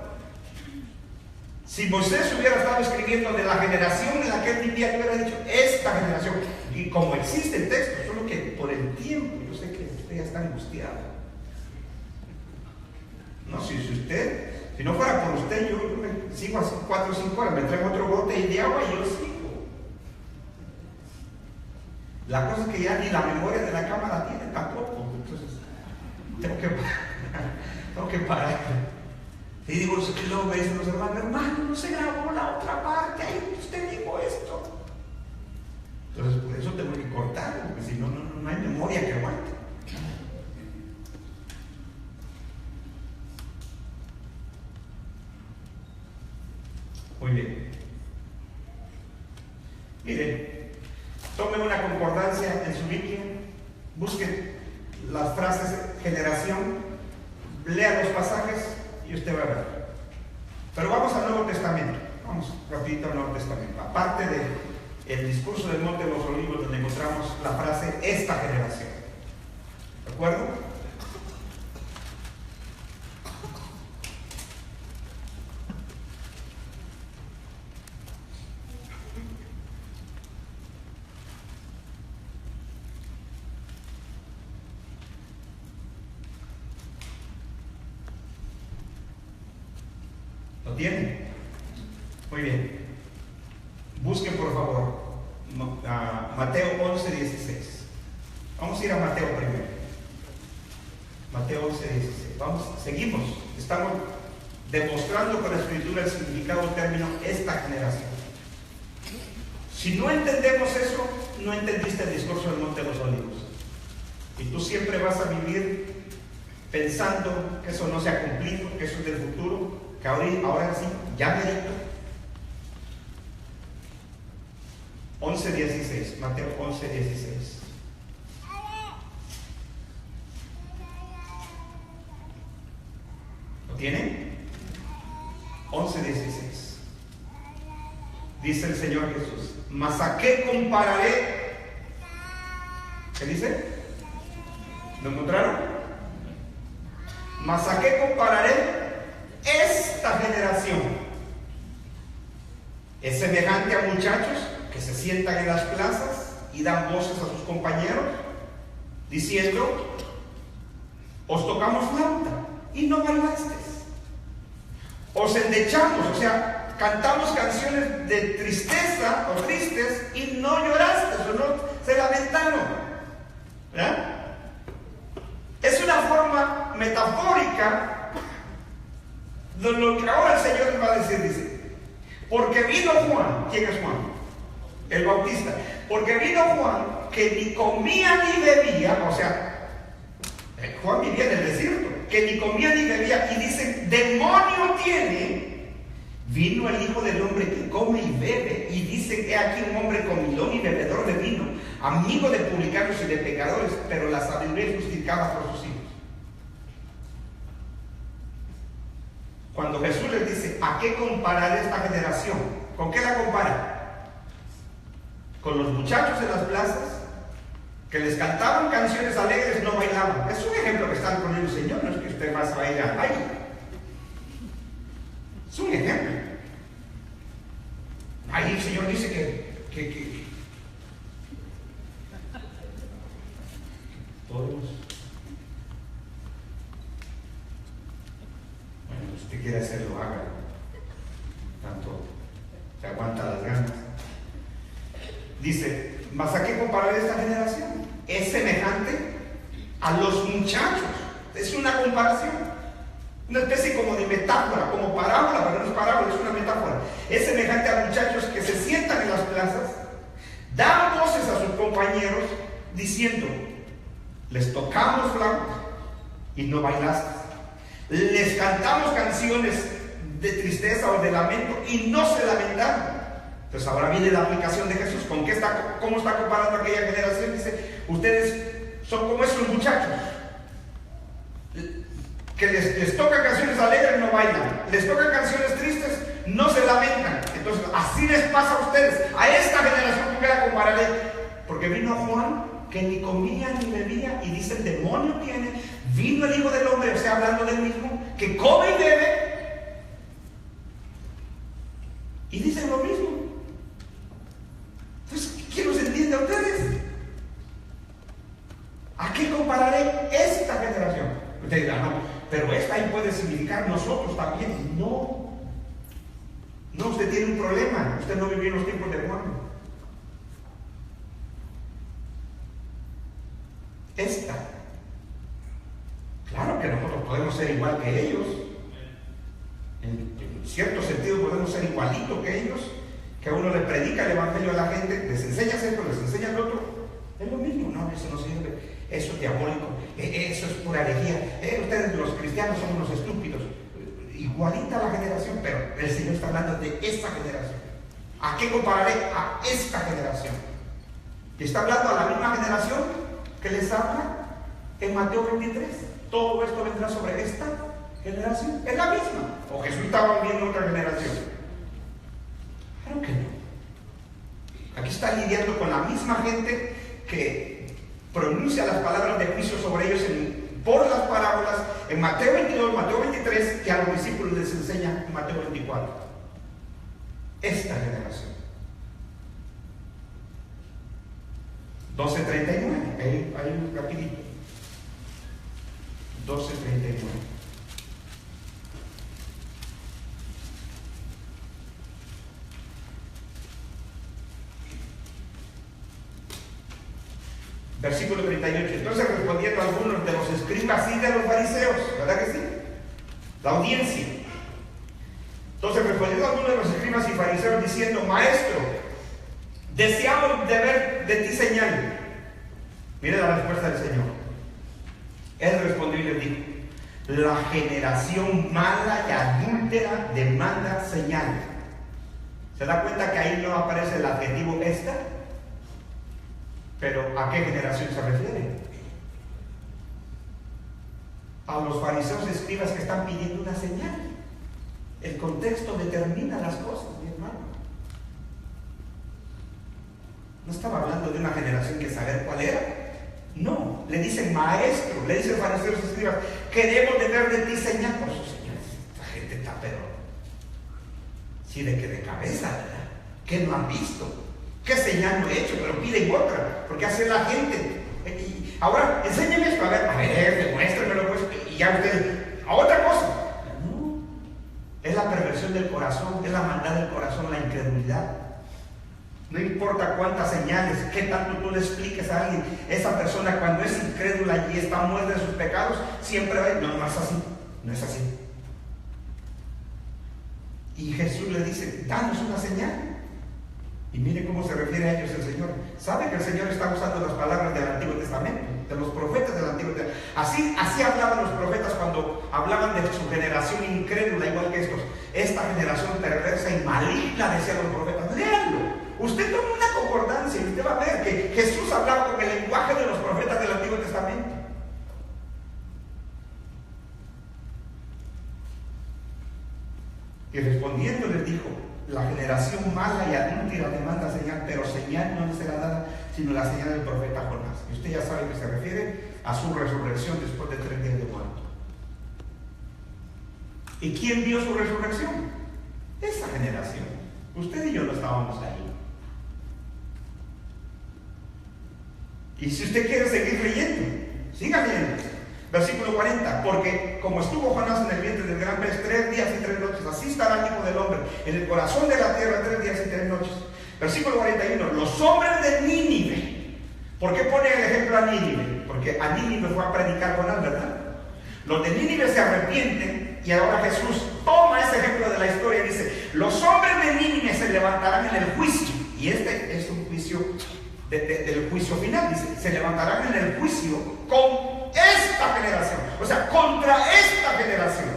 Si Moisés hubiera estado escribiendo de la generación en la que él vivía, hubiera dicho: esta generación. Y como existe el texto, solo que por el tiempo, yo sé que usted ya está angustiado. No, si no fuera por usted, yo me sigo así 4 o 5 horas, me traigo otro bote de agua y yo sigo. La cosa es que ya ni la memoria de la cámara tiene tampoco. Entonces, tengo que parar. Y digo, luego me dicen los hermanos: hermano, no se grabó la otra parte, ahí usted dijo esto. Entonces, por eso tengo que cortar, porque si no, no hay memoria que aguante. Muy bien. Miren. Tome una concordancia en su Biblia, busque las frases generación, lea los pasajes y usted va a ver. Pero vamos al Nuevo Testamento, vamos rapidito al Nuevo Testamento. Aparte del discurso del Monte de los Olivos, donde encontramos la frase esta generación. ¿De acuerdo? ¿Lo tienen? Muy bien. Busquen por favor Mateo 11, 16. Vamos a ir a Mateo primero. Mateo 11, 16. Seguimos. Estamos demostrando con la escritura el significado del término esta generación. Si no entendemos eso, no entendiste el discurso del Monte de los Olivos. Y tú siempre vas a vivir pensando que eso no se ha cumplido, que eso es del futuro, que ahora sí, ya merito. 11:16, Mateo 11:16. tienen? 11:16. Dice el Señor Jesús: mas ¿a qué compararé? ¿Qué dice? ¿Lo encontraron? Mas ¿a qué compararé esta generación? Es semejante a muchachos que se sientan en las plazas y dan voces a sus compañeros, diciendo: os tocamos flauta y no bailasteis, os endechamos, o sea, cantamos canciones de tristeza o tristes y no llorasteis o no se lamentaron. ¿Verdad? Es una forma metafórica de lo que ahora el Señor les va a decir. Dice: porque vino Juan. ¿Quién es Juan? El Bautista. Porque vino Juan, que ni comía ni bebía, o sea, Juan vivía en el desierto, que ni comía ni bebía, y dicen: demonio tiene. Vino el Hijo del Hombre que come y bebe, y dice: he aquí un hombre comilón y bebedor de vino, amigo de publicanos y de pecadores, pero la sabiduría es justificada por sus hijos. Cuando Jesús les dice: ¿a qué comparar esta generación? ¿Con qué la compara? Con los muchachos en las plazas que les cantaban canciones alegres, no bailaban. Es un ejemplo que están poniendo el Señor, no es que usted más vaya al baile. Es un ejemplo. Ahí el Señor dice que todos, bueno, si usted quiere hacerlo, haga. Tanto se aguanta las ganas. Dice: ¿mas a qué comparar esta generación? Es semejante a los muchachos. Es una comparación, una especie como de metáfora, como parábola, pero no es parábola, es una metáfora. Es semejante a muchachos que se sientan en las plazas, dan voces a sus compañeros, diciendo: les tocamos flauta y no bailaste, les cantamos canciones de tristeza o de lamento y no se lamentaron. Entonces ahora viene la aplicación de Jesús. ¿Cómo está comparando aquella generación? Dice: ustedes son como esos muchachos que les tocan canciones alegres, no bailan, les tocan canciones tristes, no se lamentan. Entonces así les pasa a ustedes, a esta generación. ¿Con qué la compararé? Porque vino Juan, que ni comía ni bebía, y dice: el demonio tiene. Vino el Hijo del Hombre, o sea, hablando del mismo, que come y bebe, y dicen lo mismo. Entonces, ¿quién los entiende a ustedes? ¿A qué compararé esta generación? Usted dirá: no, pero esta ahí puede significar nosotros también. No, usted tiene un problema. Usted no vivió en los tiempos de Juan. Esta, claro que nosotros podemos ser igual que ellos. En cierto sentido podemos ser igualitos que ellos, que a uno le predica el evangelio a la gente, les enseñas esto, les enseñas lo otro. Es lo mismo. No, eso no sirve, eso es diabólico, eso es pura herejía, ustedes los cristianos son unos estúpidos. Igualita la generación, pero el Señor está hablando de esta generación. ¿A qué compararé? A esta generación. Y está hablando a la misma generación que les habla en Mateo 23. Todo esto vendrá sobre esta generación. Es la misma. ¿O Jesús estaba viendo otra generación? Claro que no. Aquí está lidiando con la misma gente que pronuncia las palabras de juicio sobre ellos por las parábolas en Mateo 22, Mateo 23, que a los discípulos les enseña en Mateo 24. Esta generación. 12:39, hay un rapidito. 12:39. Versículo 38. Entonces respondiendo algunos de los escribas y de los fariseos, ¿verdad que sí? La audiencia. Entonces respondiendo algunos de los escribas y fariseos diciendo: maestro, deseamos de ver de ti señal. Mire la respuesta del Señor. Él respondió y les dijo: la generación mala y adúltera demanda señal. ¿Se da cuenta que ahí no aparece el adjetivo esta? Pero ¿a qué generación se refiere? a los fariseos y escribas que están pidiendo una señal. El contexto determina las cosas, mi hermano. No estaba hablando de una generación que saber cuál era. No, le dicen maestro, le dicen fariseos y escribas, queremos de ver de ti señal. Por sus señales, esta gente está pero sí de que de cabeza, ¿verdad? ¿Qué no han visto? ¿Qué señal no he hecho? Pero piden otra, porque hace la gente. Y ahora, enséñeme esto, a ver, demuéstremelo pues, y ya usted, a otra cosa. No, es la perversión del corazón, es la maldad del corazón, la incredulidad. No importa cuántas señales, qué tanto tú le expliques a alguien, esa persona cuando es incrédula y está muerta de sus pecados, siempre va a decir, no es así, no es así. Y Jesús le dice, danos una señal. Y mire cómo se refiere a ellos el Señor. ¿Sabe que el Señor está usando las palabras del Antiguo Testamento? De los profetas del Antiguo Testamento. Así hablaban los profetas cuando hablaban de su generación incrédula, igual que estos. Esta generación perversa y maligna, decían los profetas. Léanlo. Usted toma una concordancia y usted va a ver que Jesús hablaba con el lenguaje de los profetas del Antiguo Testamento. Y respondiendo les dijo, la generación mala y adúltera demanda señal, pero señal no le será dada, sino la señal del profeta Jonás. Y usted ya sabe que se refiere a su resurrección después de 3 días de muerto. ¿Y quién vio su resurrección? Esa generación. Usted y yo no estábamos ahí. Y si usted quiere seguir leyendo, siga leyendo. Versículo 40, porque como estuvo Jonás en el vientre del gran pez 3 días y 3 noches, así estará el Hijo del Hombre en el corazón de la tierra 3 días y 3 noches. Versículo 41, los hombres de Nínive. ¿Por qué pone el ejemplo a Nínive? Porque a Nínive fue a predicar Jonás, ¿verdad? Los de Nínive se arrepienten y ahora Jesús toma ese ejemplo de la historia y dice, los hombres de Nínive se levantarán en el juicio. Y este es un juicio del juicio final, dice, se levantarán en el juicio con esta generación, o sea, contra esta generación.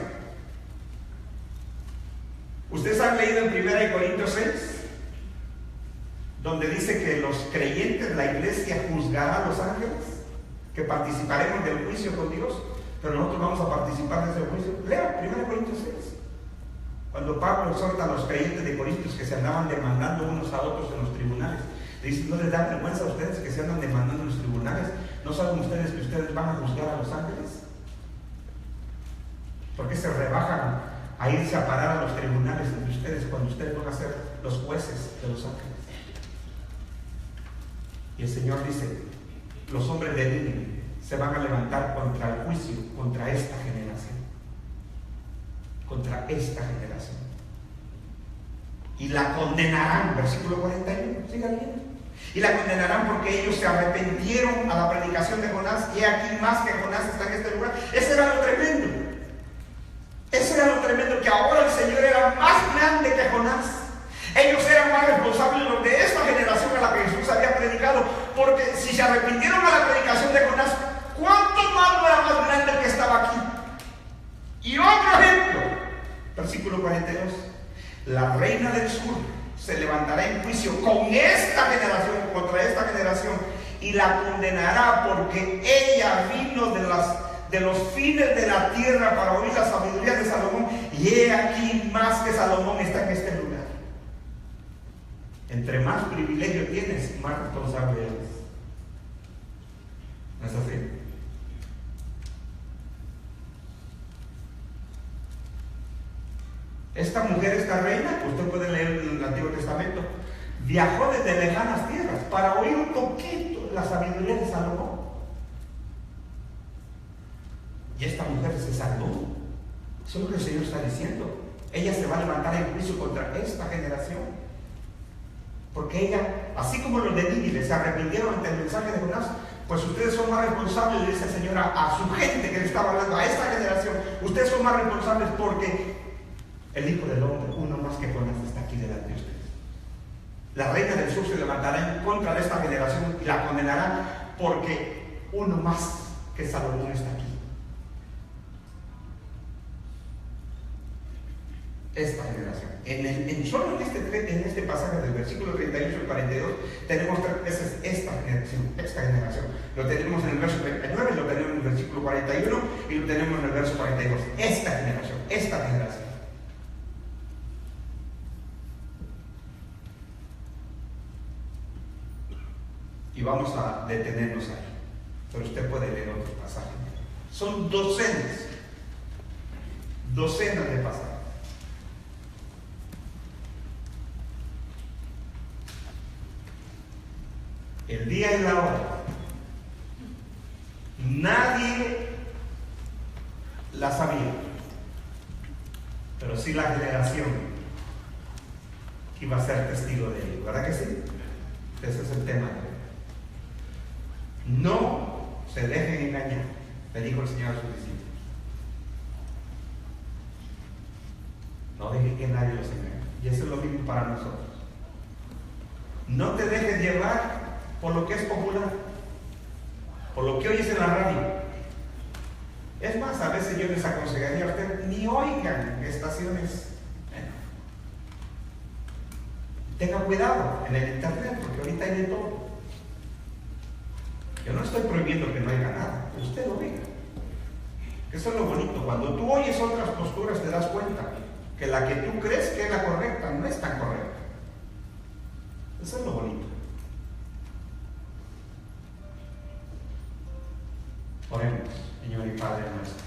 ¿Ustedes han leído en 1 Corintios 6? Donde dice que los creyentes de la iglesia juzgarán a los ángeles, que participaremos del juicio con Dios, pero nosotros vamos a participar de ese juicio. Lea 1 Corintios 6. Cuando Pablo exhorta a los creyentes de Corintios que se andaban demandando unos a otros en los tribunales, dice, ¿no les da vergüenza a ustedes que se andan demandando en los tribunales? ¿No saben ustedes que ustedes van a juzgar a los ángeles? ¿Por qué se rebajan a irse a parar a los tribunales entre ustedes cuando ustedes van a ser los jueces de los ángeles? Y el Señor dice, los hombres de Nínive se van a levantar contra el juicio, contra esta generación. Contra esta generación. Y la condenarán, versículo 41, siga bien. Y la condenarán porque ellos se arrepintieron a la predicación de Jonás, y aquí más que Jonás está en este lugar. Ese era lo tremendo. Ese era lo tremendo, que ahora el Señor era más grande que Jonás. Ellos eran más responsables de esta generación a la que Jesús había predicado, porque si se arrepintieron a la predicación de Jonás, ¿cuánto más no era más grande el que estaba aquí? Y otro ejemplo, versículo 42, la reina del sur se levantará en juicio con esta generación, contra esta generación, y la condenará porque ella vino de los fines de la tierra para oír la sabiduría de Salomón, y he aquí más que Salomón está en este lugar. Entre más privilegio tienes, más responsable eres. ¿No es así? Esta mujer, esta reina, usted puede leer en el Antiguo Testamento, viajó desde lejanas tierras para oír un poquito la sabiduría de Salomón. Y esta mujer se salvó. Eso es lo que el Señor está diciendo. Ella se va a levantar en juicio contra esta generación. Porque ella, así como los de Nínive se arrepintieron ante el mensaje de Jonás, pues ustedes son más responsables, le dice el Señor a su gente que le estaba hablando, a esta generación. Ustedes son más responsables porque el Hijo del Hombre, uno más que Jonás, está aquí delante de ustedes. La reina del sur se levantará en contra de esta generación y la condenará porque uno más que Salomón está aquí. esta generación. Solo en este pasaje del versículo 38 al 42 tenemos tres veces esta generación. Lo tenemos en el verso 39, lo tenemos en el versículo 41 y lo tenemos en el verso 42. Esta generación, esta generación. Y vamos a detenernos ahí. Pero usted puede leer otros pasajes. Son docenas de pasajes. El día y la hora. Nadie la sabía. Pero sí la generación que iba a ser testigo de ello. ¿Verdad que sí? Ese es el tema de hoy. No se dejen engañar, le dijo el Señor a sus discípulos. No dejen que nadie los engañe. Y eso es lo mismo para nosotros. No te dejes llevar por lo que es popular, por lo que oyes en la radio. Es más, a veces yo les aconsejaría a ustedes, ni oigan estaciones. Tengan cuidado en el internet, porque ahorita hay de todo. Yo no estoy prohibiendo que no haya nada, usted lo diga. Eso es lo bonito. Cuando tú oyes otras posturas te das cuenta que la que tú crees que es la correcta no es tan correcta. Eso es lo bonito. Oremos, Señor y Padre nuestro.